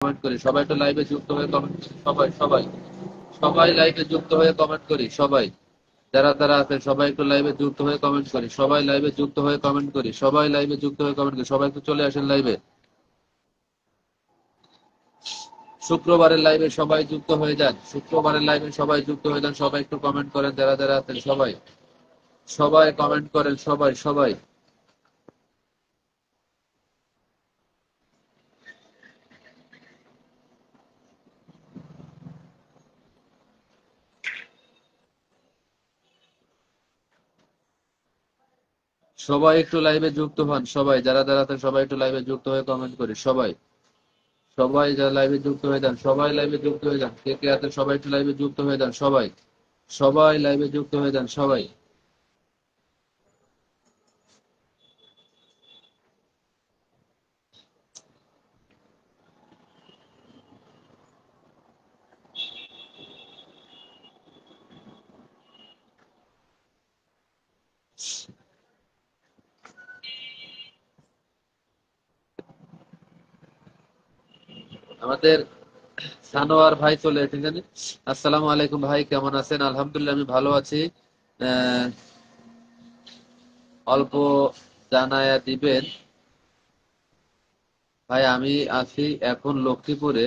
Comment করি, সবাই একটু লাইভে যুক্ত হয়ে কমেন্ট করি, সবাই সবাই সবাই লাইভে যুক্ত হয়ে কমেন্ট করি, সবাই যারা যারা আছেন সবাই একটু লাইভে যুক্ত হয়ে কমেন্ট করি, সবাই লাইভে যুক্ত হয়ে কমেন্ট করি, সবাই লাইভে যুক্ত হয়ে কমেন্ট করি, সবাই একটু চলে আসেন লাইভে। শুক্রবারের লাইভে সবাই যুক্ত হয়ে যান, শুক্রবারের লাইভে সবাই যুক্ত হয়ে যান, সবাই একটু কমেন্ট করেন, যারা যারা আছেন সবাই সবাই কমেন্ট করেন, সবাই সবাই সবাই একটু লাইভে যুক্ত হন, সবাই যারা যারা আছেন সবাই একটু লাইভে যুক্ত হয়ে কমেন্ট করি, সবাই সবাই যারা লাইভে যুক্ত হয়ে যান, সবাই লাইভে যুক্ত হয়ে যান, কে কে আছেন সবাই একটু লাইভে যুক্ত হয়ে যান, সবাই সবাই লাইভে যুক্ত হয়ে যান, সবাই আমাদের সানোয়ার ভাই চলে এসেছেন। আসসালামু আলাইকুম ভাই, কেমন আছেন? আলহামদুলিল্লাহ আমি ভালো আছি। আহ, অল্প জানায়া দিবেন ভাই, আমি আছি এখন লক্ষ্মীপুরে,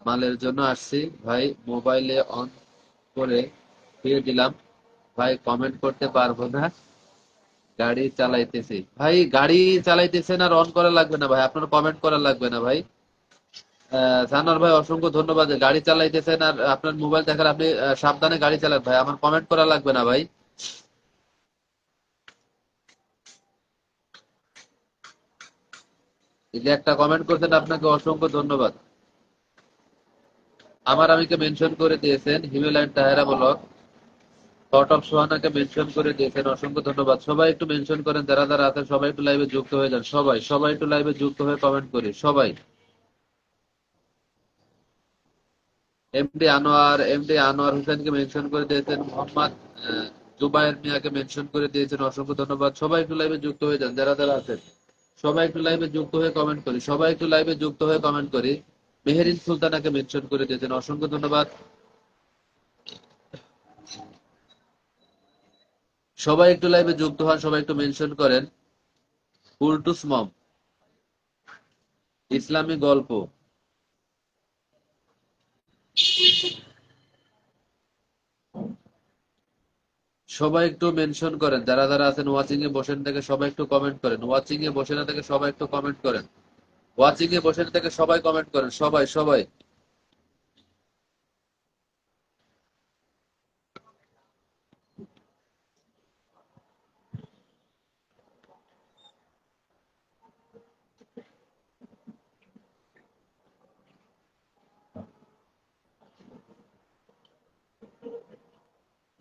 মালের জন্য আসছি ভাই, মোবাইলে অন করে দিয়ে দিলাম ভাই, কমেন্ট করতে পারবো না, গাড়ি চালাইতেছি ভাই, গাড়ি চালাইতেছেন আর অন করা লাগবে না ভাই, আপনার কমেন্ট করা লাগবে না ভাই। জানোয়ার ভাই অসংখ্য ধন্যবাদ, গাড়ি চালাইতেছেন আর আপনার মোবাইল দেখার, আপনি সাবধানে গাড়ি চালান ভাই, আমার কমেন্ট করা লাগবে না ভাই। এই যে একটা কমেন্ট করছেন, আপনাকে অসংখ্য ধন্যবাদ। আমার আমিকে মেনশন করে দিয়েছেন, হিমেলাইন টাহেরা ব্লগ, থট অফ সোহানাকে মেনশন করে দিয়েছেন, অসংখ্য ধন্যবাদ। সবাই একটু মেনশন করেন, যারা যারা আছেন সবাই একটু লাইভে যুক্ত হয়ে যান, সবাই সবাই একটু লাইভে যুক্ত হয়ে কমেন্ট করি, সবাই। এমডি আনোয়ার হোসেনকে মেনশন করে দিয়েছেন, মোহাম্মদ জুবায়ের মিয়াকে মেনশন করে দিয়েছেন, অসংখ্য ধন্যবাদ। সবাই একটু লাইভে যুক্ত হয়ে যান, যারা যারা আছেন সবাই একটু লাইভে যুক্ত হয়ে কমেন্ট করি, সবাই একটু লাইভে যুক্ত হয়ে কমেন্ট করি। মেহেরিন সুলতানাকে মেনশন করে দিয়েছেন, অসংখ্য ধন্যবাদ। সবাই একটু লাইভে যুক্ত হন, সবাই একটু মেনশন করেন। ফুলটুস মম, ইসলামী গল্প, সবাই একটু মেনশন করেন, যারা যারা আছেন ওয়াচিং এ বসেন থেকে সবাই একটু কমেন্ট করেন, ওয়াচিং এ বসে না থেকে সবাই একটু কমেন্ট করেন, ওয়াচিং এ বসে না থেকে সবাই কমেন্ট করেন, সবাই সবাই।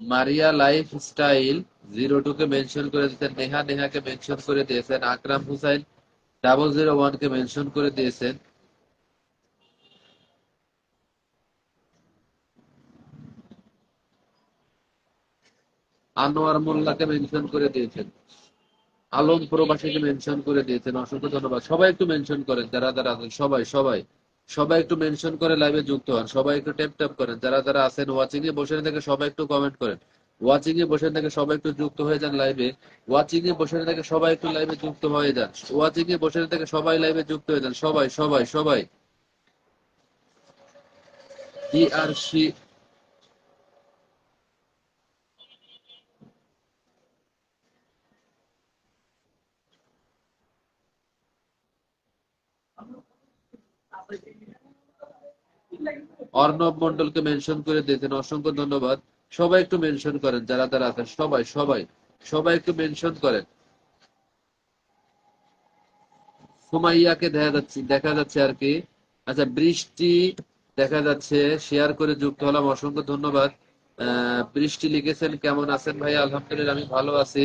মারিয়া লাইফ স্টাইল 02 কে মেনশন করে দিয়েছেন, নেহাকে মেনশন করে দিয়েছেন, আকরাম হুসাইন 001 কে মেনশন করে দিয়েছেন, আনোয়ার মোল্লাকে মেনশন করে দিয়েছেন, আলম প্রবাসীকে মেনশন করে দিয়েছেন, অসংখ্য ধন্যবাদ। সবাই একটু মেনশন করেন, যারা যারা আছেন সবাই সবাই সবাই একটু মেনশন করে লাইভে যুক্ত হন, সবাই একটু ট্যাপ ট্যাপ করেন, যারা যারা আছেন ওয়াচিং এ বসে থেকে সবাই একটু কমেন্ট করেন, ওয়াচিং এ বসে থেকে সবাই একটু যুক্ত হয়ে যান লাইভে, ওয়াচিং এ বসে থেকে সবাই একটু লাইভে যুক্ত হয়ে যান, ওয়াচিং এ বসে থেকে সবাই লাইভে যুক্ত হয়ে যান, সবাই সবাই সবাই। ডিআরসি অর্ণব মন্ডলকে মেনশন করে দিয়েছেন, অসংখ্য ধন্যবাদ। সবাই একটু মেনশন করেন, যারা যারা আছেন সবাই সবাই সবাই একটু মেনশন করেন। সুমাইয়াকে দেখা যাচ্ছে আর কি। আচ্ছা, বৃষ্টি দেখা যাচ্ছে, শেয়ার করে যুক্ত হলাম, অসংখ্য ধন্যবাদ। বৃষ্টি লিখেছেন, কেমন আছেন ভাই? আলহামদুলিল্লাহ আমি ভালো আছি।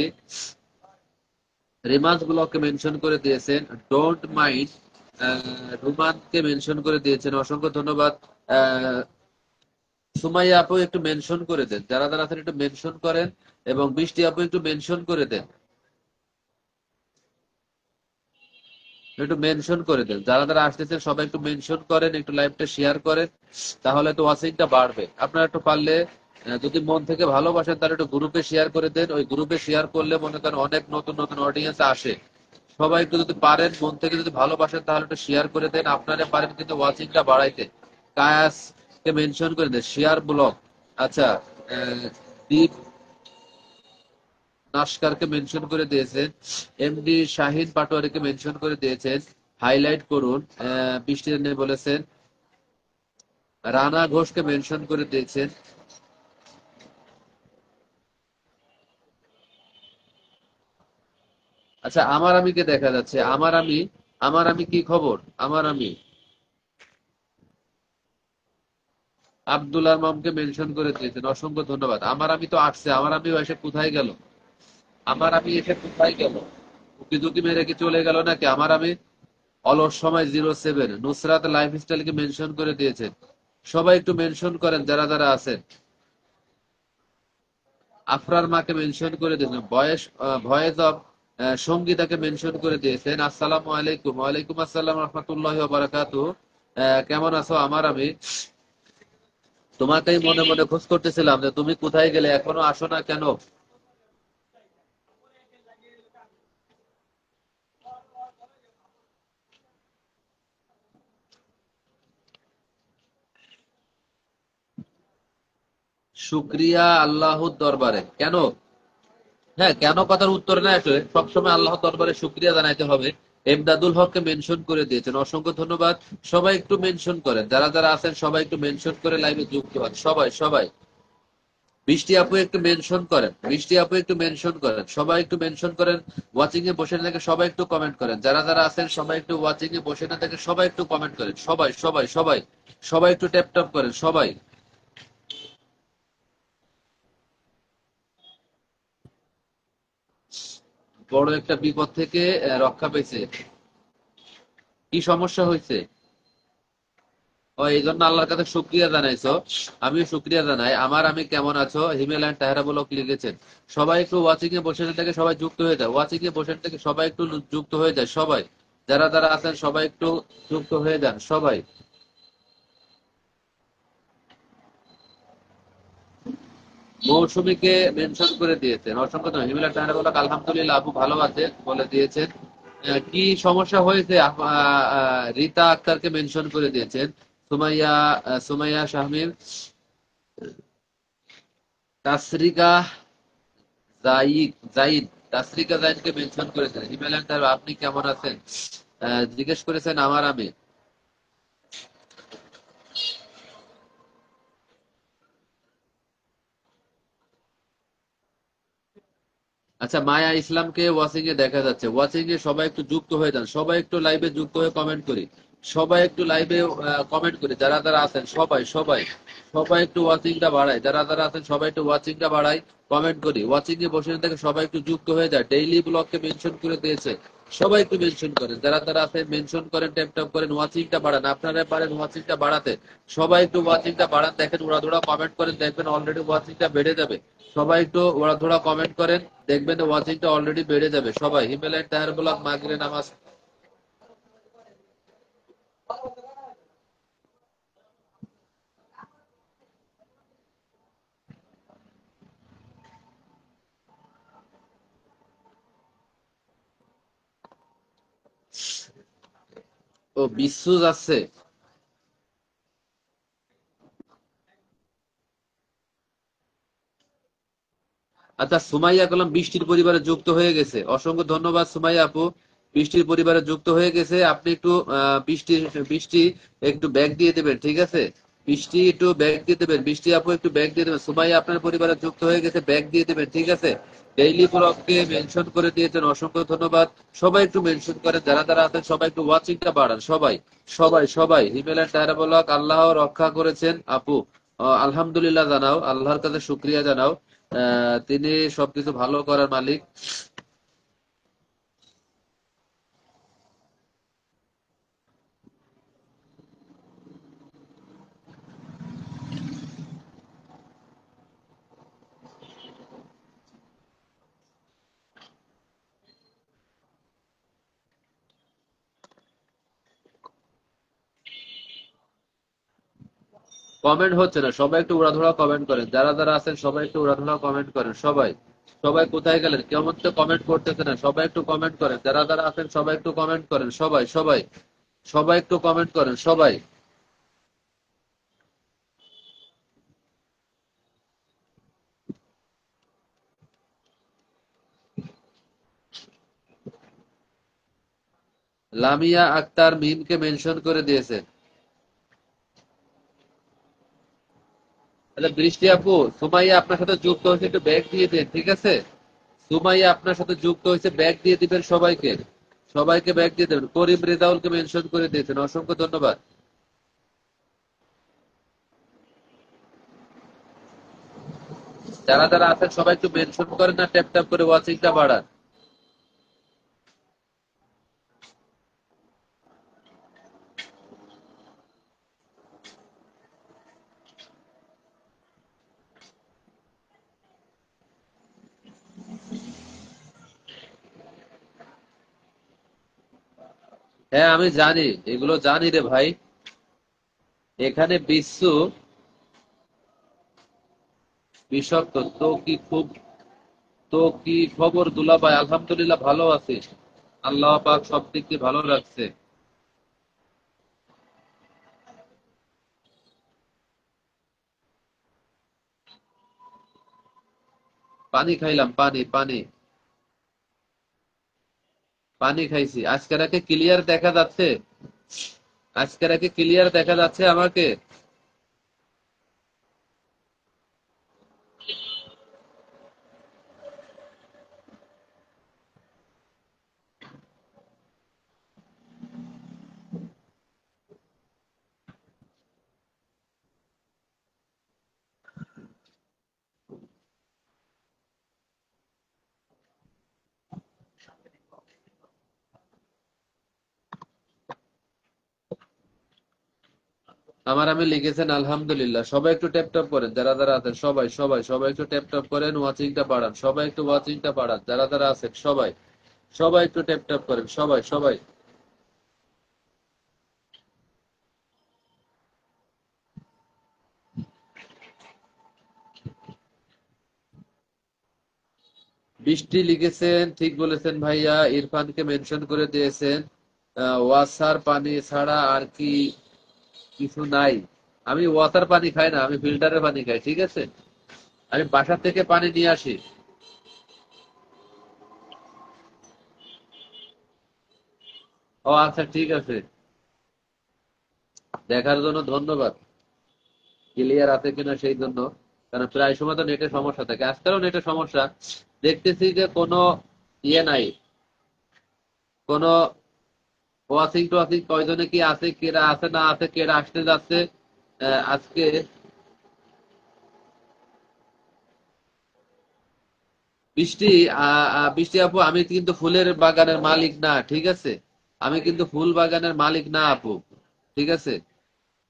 রেমাজ ব্লককে মেনশন করে দিয়েছেন, ডোন্ট মাইন্ড রুমানকে মেনশন করে দিয়েছেন, অসংখ্য ধন্যবাদ। আহ, সুমাইয়া আপু একটু মেনশন করে দেন, যারা যারা আছেন একটু মেনশন করেন, এবং বৃষ্টি আপু একটু মেনশন করে দেন। একটু মেনশন করে দেন, যারা যারা আসতেছেন সবাই একটু মেনশন করেন, একটু লাইভটা শেয়ার করেন, তাহলে তো ওয়াচিংটা বাড়বে। আপনারা একটু পারলে যদি মন থেকে ভালোবাসেন তাহলে একটু গ্রুপে শেয়ার করে দেন। ওই গ্রুপে শেয়ার করলে মনে করেন অনেক নতুন নতুন অডিয়েন্স আসে। সবাই একটু যদি পারেন, মন থেকে যদি ভালোবাসেন তাহলে একটু শেয়ার করে দেন। আপনারা পারেন কিন্তু ওয়াচিংটা বাড়াইতে। কায়াস কে মেনশন করে দেন, শেয়ার ব্লগ। আচ্ছা, দীপ নাস্কারকে মেনশন করে দিয়েছেন, এমডি শাহিন পাটোয়ারিকে মেনশন করে দিয়েছেন, হাইলাইট করুন। বৃষ্টির নেই বলেছেন, রানা ঘোষকে মেনশন করে দিয়েছেন। আচ্ছা, আমার আমি কে দেখা যাচ্ছে? আমার আমি কি খবর? আমার আমি আব্দুল মামকে মেনশন করে দিয়েছেন, অসংখ্য ধন্যবাদ। আমার আমি তো আসছে, আমার আমি এসে কোথায় গেল? আমার আমি এসে কোথায় গেল? উকি দুকি মেরে কি চলে গেল নাকি আমার আমি? অলস সময় 07 নুসরাত লাইফস্টাইলকে মেনশন করে দিয়েছেন। সবাই একটু মেনশন করেন যারা যারা আছেন। আফরার মাকে মেনশন করে দিয়েছেন, ভয়েস অফ সঙ্গীতাকে মেনশন করে দিয়েছেন। আসসালামু আলাইকুম। ওয়ালাইকুম আসসালাম রহমতুল্লাহ বারাকাতু। কেমন আছো আমার আমি? তোমাকেই মনে মনে খোঁজ করতেছিলাম যে তুমি কোথায় গেলে, এখনো আসো না কেন? শুক্রিয়া আল্লাহর দরবারে। কেন? হ্যাঁ, কেন কথার উত্তর না আসলে সবসময় আল্লাহ দরবারে শুক্রিয়া জানাইতে হবে। এমদাদুল হককে মেনশন করে দিয়েছেন, অসংখ্য ধন্যবাদ। সবাই একটু মেনশন করেন, যারা যারা আছেন সবাই একটু মেনশন করে লাইভে যুক্ত হন। সবাই সবাই। বৃষ্টি আপু একটু মেনশন করেন, বৃষ্টি আপু একটু মেনশন করেন, সবাই একটু মেনশন করেন। ওয়াচিং এ বসে না থেকে সবাই একটু কমেন্ট করেন, যারা যারা আছেন সবাই একটু ওয়াচিং এ বসে না থেকে সবাই একটু কমেন্ট করেন। সবাই সবাই সবাই সবাই একটু ট্যাপ ট্যাপ করেন সবাই। বড় একটা বিপদ থেকে রক্ষা পেয়েছে। কি সমস্যা হয়েছে? ও, এই জন্য আল্লাহর কাছে শুক্রিয়া জানাইছো। আমিও শুক্রিয়া জানাই। আমার আমি কেমন আছো, হিমেল তাহেরা বলক লিখেছেন। সবাই একটু ওয়াচিং এ বসে থেকে সবাই যুক্ত হয়ে যায়, ওয়াচিং এ বসে থেকে সবাই একটু যুক্ত হয়ে যায় সবাই। যারা যারা আছেন সবাই একটু যুক্ত হয়ে যান সবাই। মৌসুমীকে মেনশন করে দিয়েছেন, অসংখ্য ধন্যবাদ। হিমেল তাহেরা বলক আলহামদুলিল্লাহ আপু ভালো আছে বলে দিয়েছেন। কি সমস্যা হয়েছে? রীতা আক্তারকে মেনশন করে দিয়েছেন। সুমাইয়া সুমাইয়া শাহমিম, তাসরিকা জাইদ, তাসরিকা জাইদকে মেনশন করেছেন। হিমালয়ান তার আপনি কেমন আছেন জিজ্ঞেস করেছেন আমার আমি। আচ্ছা, মায়া ইসলামকে ওয়াচিং এ দেখা যাচ্ছে, ওয়াচিং এ সবাই একটু যুক্ত হয়ে যান, সবাই একটু লাইভে যুক্ত হয়ে কমেন্ট করি। সবাই একটু লাইভে কমেন্ট করি, যারা যারা আছেন সবাই সবাই সবাই একটু ওয়াচিংটা বাড়ায়, যারা যারা আছেন সবাই একটু ওয়াচিংটা বাড়ায়, কমেন্ট করি। ওয়াচিং এ বসে থেকে সবাই একটু যুক্ত হয়ে যায়। ডেইলি ব্লগকে মেনশন করে দিয়েছে, সবাই একটু মেনশন করেন, যারা যারা আছেন মেনশন করেন, ট্যাপ ট্যাপ করেন, ওয়াচিংটা বাড়ান। আপনারা পারেন ওয়াচিংটা বাড়াতে, সবাই একটু ওয়াচিংটা বাড়ান। দেখেন ওরা ধরা কমেন্ট করেন, দেখবেন অলরেডি ওয়াচিংটা বেড়ে যাবে। সবাই একটু ওরা ধরা কমেন্ট করেন, দেখবেন ওয়াচিংটা অলরেডি বেড়ে যাবে সবাই। হিমেলাইট তাহের ব্লগ মাগরে নামাজ। ও, বিশ্ব যাচ্ছে। আচ্ছা, সুমাইয়া কলম বৃষ্টির পরিবারে যুক্ত হয়ে গেছে, অসংখ্য ধন্যবাদ সুমাইয়া আপু। বৃষ্টির পরিবারে যুক্ত হয়ে গেছে। আপনি একটু বৃষ্টি বৃষ্টি একটু ব্যাগ দিয়ে দেবেন, ঠিক আছে? বৃষ্টি একটু ব্যাগ দিয়ে দেবেন, বৃষ্টি আপু একটু ব্যাগ দিয়ে দেবেন। সুমাইয়া আপনার পরিবারে যুক্ত হয়ে গেছে, ব্যাগ দিয়ে দেবেন, ঠিক আছে? ডেইলি ব্লগকে মেনশন করে দিয়েছেন, অসংখ্য ধন্যবাদ। সবাই একটু মেনশন করেন, যারা যারা আছেন সবাই একটু ওয়াচিংটা বাড়ান সবাই সবাই সবাই। হিমেল এন্ড টায়ারা ব্লগ আল্লাহ রক্ষা করেছেন আপু। আলহামদুলিল্লাহ জানাও, আল্লাহর কাছে শুক্রিয়া জানাও। তিনি সবকিছু ভালো করার মালিক। কমেন্ট হচ্ছে না, সবাই একটু উড়াধুরা কমেন্ট করেন, যারা যারা আছেন সবাই একটু উড়াধুরা কমেন্ট করেন। সবাই সবাই কোথায় গেলেন? কেমন তো কমেন্ট করতেছে না, সবাই একটু কমেন্ট করেন, যারা যারা আছেন সবাই একটু কমেন্ট করেন। সবাই সবাই সবাই একটু কমেন্ট করেন সবাই। লামিয়া আক্তার মিমকে মেনশন করে দিয়েছে। তাহলে বৃষ্টি আপু, সুমাইয়া আপনার সাথে যুক্ত হয়েছে, একটু ব্যাগ দিয়ে দেন, ঠিক আছে? সুমাইয়া আপনার সাথে যুক্ত হয়েছে, ব্যাগ দিয়ে দিবেন সবাইকে, সবাইকে ব্যাগ দিয়ে দেবেন। করিম রেজাউলকে মেনশন করে দিয়েছেন, অসংখ্য ধন্যবাদ। যারা যারা আছেন সবাই একটু মেনশন করেন, না ট্যাপ ট্যাপ করে ওয়াচিংটা বাড়ান। হ্যাঁ আমি জানি, এগুলো জানি রে ভাই। এখানে বিশ্ব বিষাক্ত তো কি খুব, তো কি খবর দুলাভাই? আলহামদুলিল্লাহ ভালো আছি, আল্লাহ পাক সব দিক দিয়ে ভালো রাখছে। পানি খাইলাম, পানি পানি পানি খাইছি। আজকে নাকি ক্লিয়ার দেখা যাচ্ছে, আজকে নাকি ক্লিয়ার দেখা যাচ্ছে আমাকে। আমার আমি লিখেছেন আলহামদুলিল্লাহ। সবাই একটু ট্যাপ ট্যাপ করেন, যারা যারা আছেন সবাই সবাই সবাই একটু ট্যাপ ট্যাপ করেন, ওয়াচিংটা বাড়ান, সবাই একটু ওয়াচিংটা বাড়ান, যারা যারা আছেন সবাই সবাই একটু ট্যাপ ট্যাপ করেন, সবাই সবাই। বৃষ্টি লিখেছেন, ঠিক বলেছেন ভাইয়া, ইরফানকে মেনশন করে দিয়েছেন। ওয়াসার পানি ছাড়া আর কি কিছু নাই? আমি ওয়াটার পানি খাই না, আমি ফিল্টারের পানি খাই, ঠিক আছে? আমি বাসা থেকে পানি নিয়ে আসি। ও আচ্ছা ঠিক আছে, দেখার জন্য ধন্যবাদ। ক্লিয়ার আছে কিনা সেই জন্য, কারণ প্রায় সময় তো নেটের সমস্যা থাকে, আজকালও নেটের সমস্যা। দেখতেছি যে কোনো ইয়ে নাই, কোনো ওয়াচিং টোয়াচিং কয়জনে কি আছে, কেরা আছে না আছে, কেরা আসতে যাচ্ছে। আজকে বৃষ্টি, বৃষ্টি আপু, আমি কিন্তু ফুলের বাগানের মালিক না, ঠিক আছে? আমি কিন্তু ফুল বাগানের মালিক না আপু, ঠিক আছে?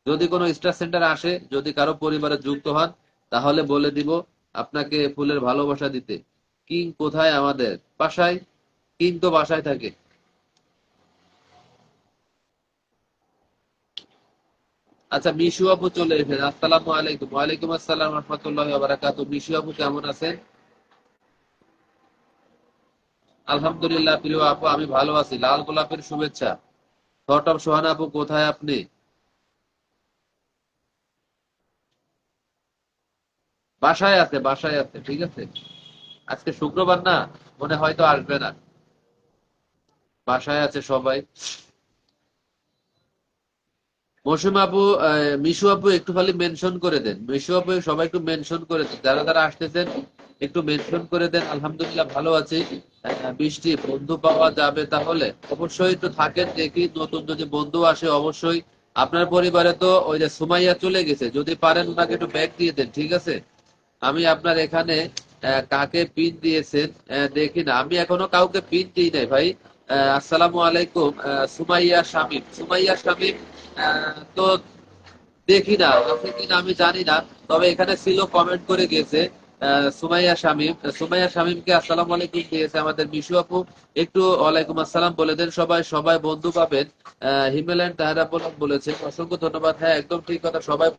যদি কোনো স্টার সেন্টার আসে, যদি কারো পরিবারে যুক্ত হন, তাহলে বলে দিব আপনাকে ফুলের ভালোবাসা দিতে। কিং কোথায়? আমাদের বাসায়। কিং তো বাসায় থাকে। আচ্ছা মিশু আপু চলে এসেছেন, আসসালামু আলাইকুম। ওয়ালাইকুম আসসালাম রহমতুল্লাহ বারাকাতু। মিশু আপু কেমন আছেন? আলহামদুলিল্লাহ প্রিয় আপু, আমি ভালো আছি, লাল গোলাপের শুভেচ্ছা। থট অফ সোহানা আপু কোথায় আপনি? বাসায় আছে, বাসায় আছে, ঠিক আছে। আজকে শুক্রবার না, মনে হয়তো আসবে না, বাসায় আছে সবাই। মৌসুম আপু, মিশু আপু একটু খালি মেনশন করে দেন, মিশু আপু সবাই একটু মেনশন করে দেন, যারা যারা আসতেছেন একটু মেনশন করে দেন। আলহামদুলিল্লাহ ভালো আছি। বৃষ্টি বন্ধু পাওয়া যাবে তাহলে? অবশ্যই একটু থাকেন, দেখি নতুন যদি বন্ধু আসে অবশ্যই। আপনার পরিবারে তো ওই যে সুমাইয়া চলে গেছে, যদি পারেন ওনাকে একটু ব্যাগ দিয়ে দেন, ঠিক আছে? আমি আপনার এখানে কাকে পিন দিয়েছেন দেখি না, আমি এখনো কাউকে পিন দিই নাই ভাই। আসসালামু আলাইকুম। সুমাইয়া শামীম, সুমাইয়া শামীম তো দেখি না, আছে কিনা আমি জানি না, তবে এখানে ছিল, কমেন্ট করে গেছে। সুমাইয়া শামীম, সুমাইয়া শামীমকে আসসালামু আলাইকুম দিয়েছে আমাদের মিশু আপু। একটু ওয়ালাইকুম আসসালাম বলে দেন সবাই, সবাই বন্ধু পাবেন। হিমেল এন্ড তাহেরা বলেছেন, অসংখ্য ধন্যবাদ। হ্যাঁ একদম ঠিক কথা, সবাই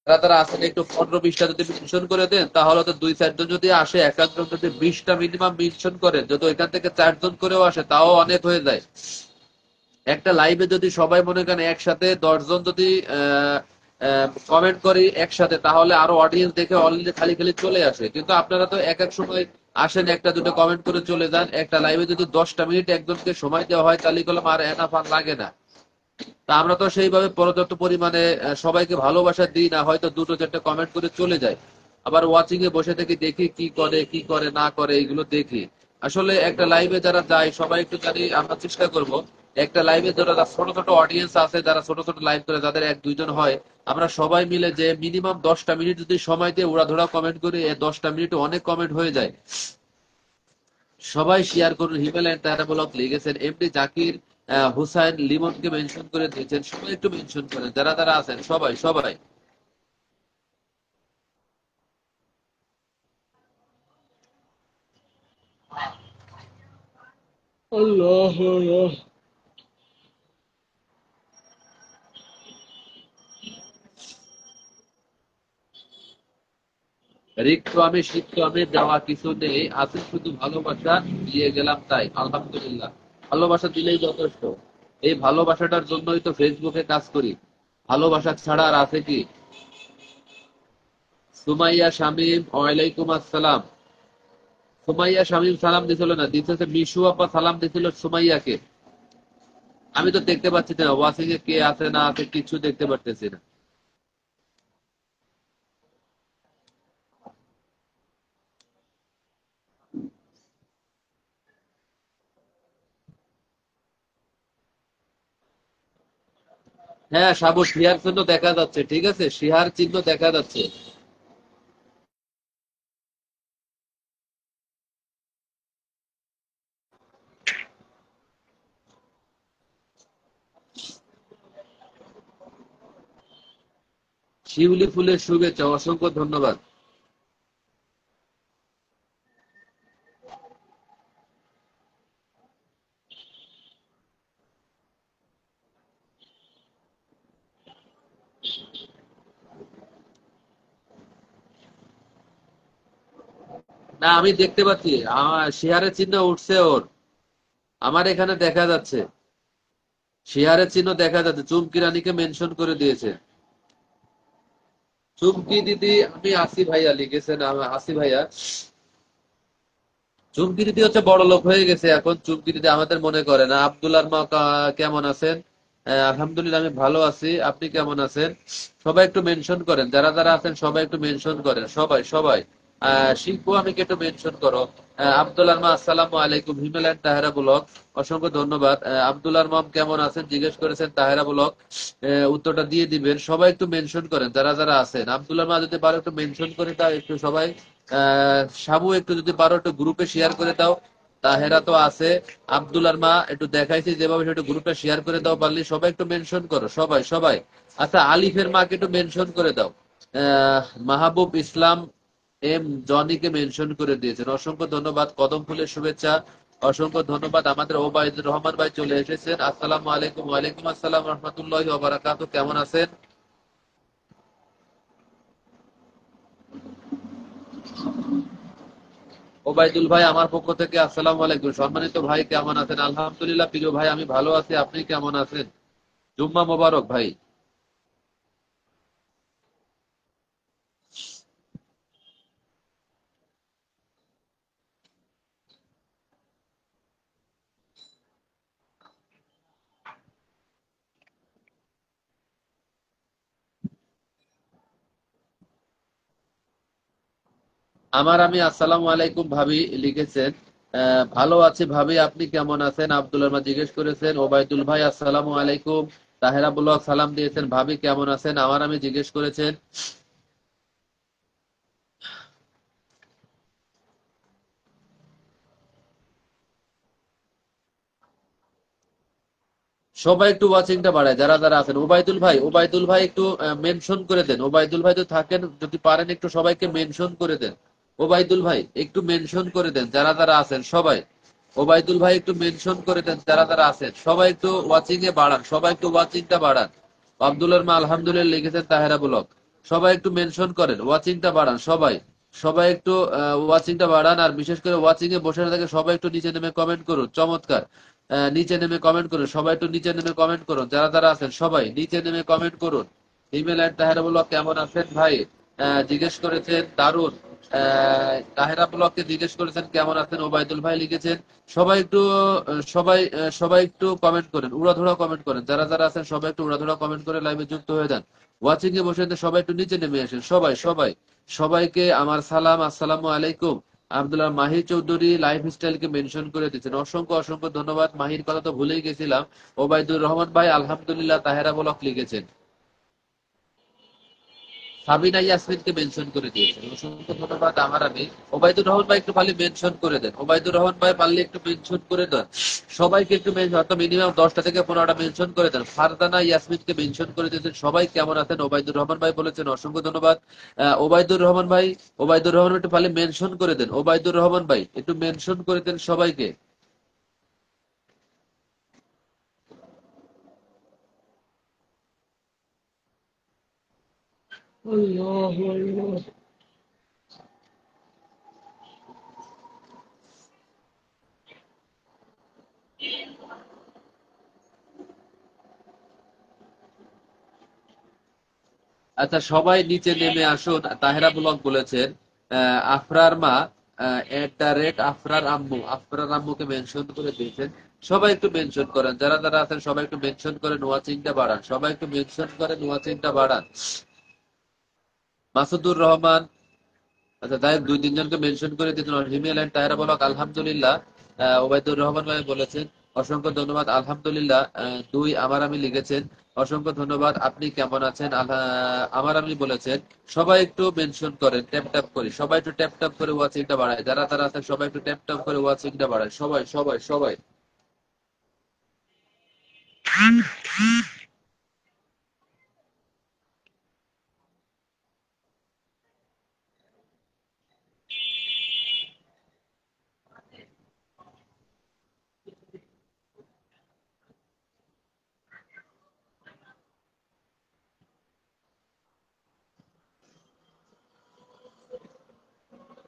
যারা তারা আছেন একটু 15-20টা যদি মেনশন করে দেন, তাহলে তো 2-4 জন যদি আসে, এক একজন যদি 20টা মিনিমাম মেনশন করে, যদি ওইখান থেকে 4 জন করেও আসে তাও অনেক হয়ে যায়। একটা লাইভে যদি সবাই মনে করেন একসাথে 10 জন যদি কমেন্ট করি একসাথে, তাহলে আরো অডিয়েন্স দেখে অলরেডি খালি খালি চলে আসে। কিন্তু আপনারা তো এক এক সময় আসেন, একটা দুটো কমেন্ট করে চলে যান। একটা লাইভে যদি 10টা মিনিট একজনকে সময় দেওয়া হয়, তাহলে কলম আর এনা ফান লাগে না। তা আমরা তো সেইভাবে পর্যাপ্ত পরিমাণে সবাইকে ভালোবাসা দিই না, হয়তো দুটো চারটে কমেন্ট করে চলে যায়। আবার ওয়াচিং এ বসে থেকে দেখি কি করে কি করে না করে, এগুলো দেখি। আসলে একটা লাইভে যারা যায় সবাই একটু জানি, আমরা চেষ্টা করব একটা লাইভে যারা ছোট ছোট অডিয়েন্স আছে, যারা ছোট ছোট লাইভ করে, যাদের 1-2 জন হয়, আমরা সবাই মিলে যে মিনিমাম 10টা মিনিট যদি সময় দিয়ে উড়াধুরা কমেন্ট করি, এই 10টা মিনিটে অনেক কমেন্ট হয়ে যায়। সবাই শেয়ার করুন। হিমালয়ান তারা ব্লগ লিখেছেন, এমডি জাকির হুসাইন লিমনকে মেনশন করে দিয়েছেন। সবাই একটু মেনশন করেন, যারা যারা আছেন সবাই সবাই। আল্লাহ আল্লাহ। রিক্ত আমি সিক্ত আমি দেওয়া কিছু নেই, আছে শুধু ভালোবাসা, দিয়ে গেলাম তাই আলহামদুলিল্লাহ। ভালোবাসা দিলেই যথেষ্ট। এই ভালোবাসাটার জন্যই তো ফেসবুকে কাজ করি। ভালোবাসা ছাড়া আর আছে কি? সুমাইয়া শামীম, ওয়ালাইকুম আসসালাম। সুমাইয়া শামীম সালাম দিছিল না, দিতেছে মিশু আপা সালাম দিছিল সুমাইয়াকে। আমি তো দেখতে পাচ্ছি না ওয়াচিং এ কে আছে না আছে, কিছু দেখতে পারতেছি না। হ্যাঁ সাবু, শিহার চিহ্ন দেখা যাচ্ছে, ঠিক আছে, শিহার চিহ্ন দেখা যাচ্ছে। শিউলি ফুলের শুভেচ্ছা, অসংখ্য ধন্যবাদ। না আমি দেখতে পাচ্ছি, আমার শিহারের চিহ্ন উঠছে ওর, আমার এখানে দেখা যাচ্ছে। শিহারের চিহ্ন দেখা যাচ্ছে, চুমকি রানীকে মেনশন করে দিয়েছে। চুমকি দিদি, আমি আসি ভাইয়া লিখেছেন, আসি ভাইয়া। চুমকি দিদি হচ্ছে বড় লোক হয়ে গেছে এখন, চুমকি দিদি আমাদের মনে করে না। আব্দুল্লাহর মা কেমন আছেন? আলহামদুলিল্লাহ আমি ভালো আছি, আপনি কেমন আছেন? সবাই একটু মেনশন করেন, যারা যারা আছেন সবাই একটু মেনশন করেন, সবাই সবাই। শিল্প আমাকে একটু মেনশন করো। আব্দুল্লাহর মা আসসালামু আলাইকুম, হিমালয়ান তাহেরা ব্লগ, অসংখ্য ধন্যবাদ। আব্দুল্লাহর মম কেমন আছেন জিজ্ঞেস করেছেন তাহেরা ব্লগ, উত্তরটা দিয়ে দিবেন। সবাই একটু মেনশন করেন, যারা যারা আছেন। আব্দুল্লাহর মা যদি পারো একটু মেনশন করে দাও একটু সবাই। সাবু একটু যদি পারো একটু গ্রুপে শেয়ার করে দাও। তাহেরা তো আছে, আব্দুল্লাহর মা একটু দেখাইছি যেভাবে, একটু গ্রুপে শেয়ার করে দাও পারলে। সবাই একটু মেনশন করো, সবাই সবাই। আচ্ছা আলিফের মাকে একটু মেনশন করে দাও। মাহবুব ইসলাম এম জনিকে মেনশন করে দিয়েছেন, অসংখ্য ধন্যবাদ। কদম ফুলের শুভেচ্ছা, অসংখ্য ধন্যবাদ। আমাদের ওবায়দুর রহমান ভাই চলে এসেছেন, আসসালামু আলাইকুম। ওয়ালাইকুম আসসালাম রহমতুল্লাহি ওয়া বারাকাতুহু, কেমন আছেন? ওবায়দুল ভাই আমার পক্ষ থেকে আসসালামু আলাইকুম। সম্মানিত ভাই কেমন আছেন? আলহামদুলিল্লাহ প্রিয় ভাই, আমি ভালো আছি, আপনি কেমন আছেন? জুম্মা মোবারক ভাই। আমি আসসালামু আলাইকুম ভাবি লিখেছেন। ভালো আছি ভাবি, আপনি কেমন আছেন? আব্দুল রহমান জিজ্ঞেস করেছেন। ওবায়দুল ভাই আসসালামু আলাইকুম। তাহেরা ব্লগ সালাম দিয়েছেন, ভাবি কেমন আছেন? আমি জিজ্ঞেস করেছেন। সবাই একটু ওয়াচিংটা বাড়ায়, যারা যারা আছেন। ওবায়দুল ভাই, ওবায়দুল ভাই একটু মেনশন করে দেন। ওবায়দুল ভাই তো থাকেন, যদি পারেন একটু সবাইকে মেনশন করে দেন। ওবায়দুল ভাই একটু মেনশন করে দেন, যারা যারা আছেন সবাই। ওবায়দুল ভাই একটু মেনশন করে দেন, যারা যারা আছেন সবাই একটু ওয়াচিং এ বাড়ান, সবাই একটু ওয়াচিংটা বাড়ান। আব্দুল্লাহর মা আলহামদুলিল্লাহ লিখেছেন তাহেরা ব্লগ। সবাই একটু মেনশন করেন, ওয়াচিংটা বাড়ান সবাই। সবাই একটু ওয়াচিংটা বাড়ান, আর বিশেষ করে ওয়াচিং এ বসে না থাকে সবাই একটু নিচে নেমে কমেন্ট করুন। চমৎকার। নিচে নেমে কমেন্ট করুন, সবাই একটু নিচে নেমে কমেন্ট করুন, যারা যারা আছেন সবাই নিচে নেমে কমেন্ট করুন। ইমেল অ্যান্ড তাহেরা ব্লগ কেমন আছেন ভাই? জিজ্ঞেস করেছেন, দারুন। তাহেরা ব্লগকে জিজ্ঞেস করেছেন কেমন আছেন, ওবায়দুল ভাই লিখেছেন। সবাই একটু সবাই একটু কমেন্ট করেন, উড়াধুরা কমেন্ট করেন, যারা যারা আছেন সবাই একটু উড়াধুরা কমেন্ট করে লাইভে যুক্ত হয়ে যান। ওয়াচিং এ বসে সবাই একটু নিচে নেমে আসেন, সবাই সবাই। সবাইকে আমার সালাম, আসসালামু আলাইকুম। আব্দুল্লাহ মাহির চৌধুরী লাইফ স্টাইলকে মেনশন করে দিচ্ছেন, অসংখ্য অসংখ্য ধন্যবাদ। মাহির কথা তো ভুলেই গেছিলাম। ওবায়দুর রহমান ভাই আলহামদুলিল্লাহ তাহেরা ব্লগ লিখেছেন। সাবিনা ইয়াসমিনকে মেনশন করে দিয়েছেন, অসংখ্য ধন্যবাদ। আমার আমি ওবায়দুর রহমান ভাই একটু খালি মেনশন করে দেন, ওবায়দুর রহমান ভাই পারলে একটু মেনশন করে দেন। সবাইকে একটু হয়তো মিনিমাম 10টা থেকে 15টা মেনশন করে দেন। ফারদানা ইয়াসমিনকে মেনশন করে দিয়েছেন। সবাই কেমন আছেন, ওবায়দুর রহমান ভাই বলেছেন, অসংখ্য ধন্যবাদ। ওবায়দুর রহমান ভাই, ওবায়দুর রহমান একটু পারলে মেনশন করে দেন, ওবায়দুর রহমান ভাই একটু মেনশন করে দেন সবাইকে। আল্লাহু আকবার। আচ্ছা, সবাই নিচে নেমে আসুন। তাহেরা ব্লগ বলেছেন আফরার মা আফরার আম্মু, আফরার আম্মুকে মেনশন করে দিয়েছেন। সবাই একটু মেনশন করেন, যারা যারা আছেন সবাই একটু মেনশন করেন, ওয়াচিংটা বাড়ান, সবাই একটু মেনশন করেন, ওয়াচিংটা বাড়ান। মাসুদুর রহমান, আচ্ছা যাই হোক, 2-3 জনকে মেনশন করে দিতেন। হিমেল অ্যান্ড তাহেরা ব্লগ আলহামদুলিল্লাহ। ওবায়দুর রহমান ভাই বলেছেন, অসংখ্য ধন্যবাদ। আলহামদুলিল্লাহ। দুই আমার আমি লিখেছেন, অসংখ্য ধন্যবাদ। আপনি কেমন আছেন? আমার আমি বলেছেন। সবাই একটু মেনশন করেন, ট্যাপ ট্যাপ করে, সবাই একটু ট্যাপ ট্যাপ করে ওয়াচিংটা বাড়ায়, যারা তারা আছেন সবাই একটু ট্যাপ ট্যাপ করে ওয়াচিংটা বাড়ায়, সবাই সবাই সবাই।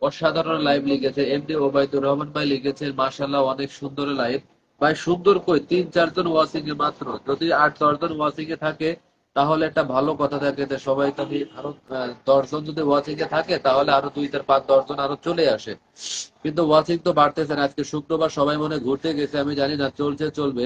অসাধারণ লাইভ লিখেছে এমডি ওবায়দুর রহমান ভাই লিখেছেন, মাশাল্লাহ অনেক সুন্দর লাইভ। ভাই সুন্দর কই, 3-4 জন ওয়াচিং এ মাত্র, যদি 8-10 জন ওয়াচিং এ থাকে তাহলে একটা ভালো কথা থাকে যে সবাই যদি আরো 10 জন যদি ওয়াচিং এ থাকে তাহলে আরো 2, 4, 5, 10 জন আরো চলে আসে। কিন্তু ওয়াচিং তো বাড়তেছে না। আজকে শুক্রবার, সবাই মনে হয় ঘুরতে গেছে, আমি জানি না, চলছে চলবে।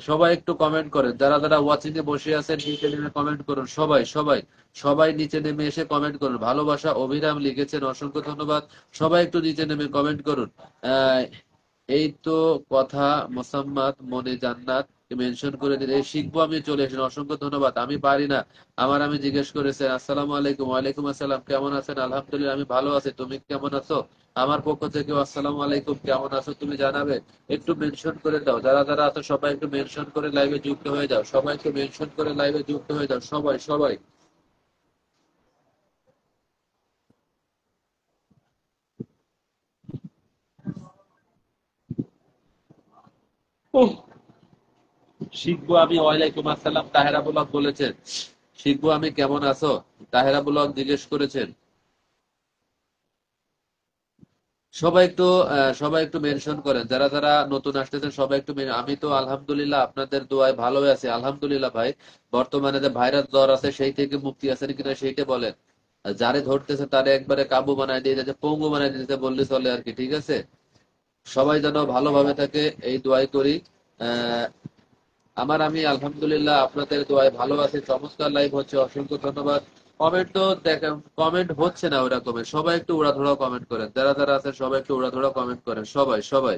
সবাই একটু কমেন্ট করেন, যারা যারা ওয়াচিং এ বসে আছেন নিচে নেমে কমেন্ট করুন, সবাই সবাই সবাই নিচে নেমে এসে কমেন্ট করুন। ভালোবাসা অভিরাম লিখেছেন, অসংখ্য ধন্যবাদ। সবাই একটু নিচে নেমে কমেন্ট করুন। আহ এই তো কথা। মোসাম্মদ মনে জান্নাত মেনশন করে দিন, এই শিখবো আমি, চলে এসেছেন, অসংখ্য ধন্যবাদ। আমি পারি না, আমার আমি জিজ্ঞেস করেছেন। আসসালামু আলাইকুম। ওয়ালাইকুম আসসালাম, কেমন আছেন? আলহামদুলিল্লাহ আমি ভালো আছি, তুমি কেমন আছো? আমার পক্ষ থেকে আসসালামু আলাইকুম, কেমন আছো তুমি জানাবে। একটু মেনশন করে দাও, যারা যারা আছো সবাই একটু মেনশন করে লাইভে যুক্ত হয়ে যাও, সবাই একটু মেনশন করে লাইভে যুক্ত হয়ে যাও, সবাই সবাই। শিখবো আমি, ওয়ালাইকুম আসসালাম। তাহেরা ব্লগ বলেছেন, শিখবো আমি, কেমন আছো? তাহেরা ব্লগ জিজ্ঞেস করেছেন। সবাই একটু মেনশন করেন, যারা যারা নতুন আসতেছেন সবাই একটু আমি তো আলহামদুলিল্লাহ আপনাদের দোয়ায় ভালো আছি, আলহামদুলিল্লাহ ভাই। বর্তমানে যে ভাইরাস জ্বর আছে সেই থেকে মুক্তি আছেন কিনা সেইটা বলেন। আর যারে ধরতেছে তারে একবারে কাবু বানায় দিয়ে যাচ্ছে, পঙ্গু বানায় দিতে বললে চলে আর কি, ঠিক আছে? সবাই যেন ভালোভাবে থাকে এই দোয়াই করি। আহ আমার আমি আলহামদুলিল্লাহ আপনাদের দোয়ায় ভালো আছি, চমৎকার লাইভ হচ্ছে, অসংখ্য ধন্যবাদ। কমেন্ট তো দেখেন, কমেন্ট হচ্ছে না ওই রকমের, সবাই একটু উড়াধুরা কমেন্ট করেন, যারা যারা আছে সবাই একটু উড়াধুরা কমেন্ট করেন, সবাই সবাই।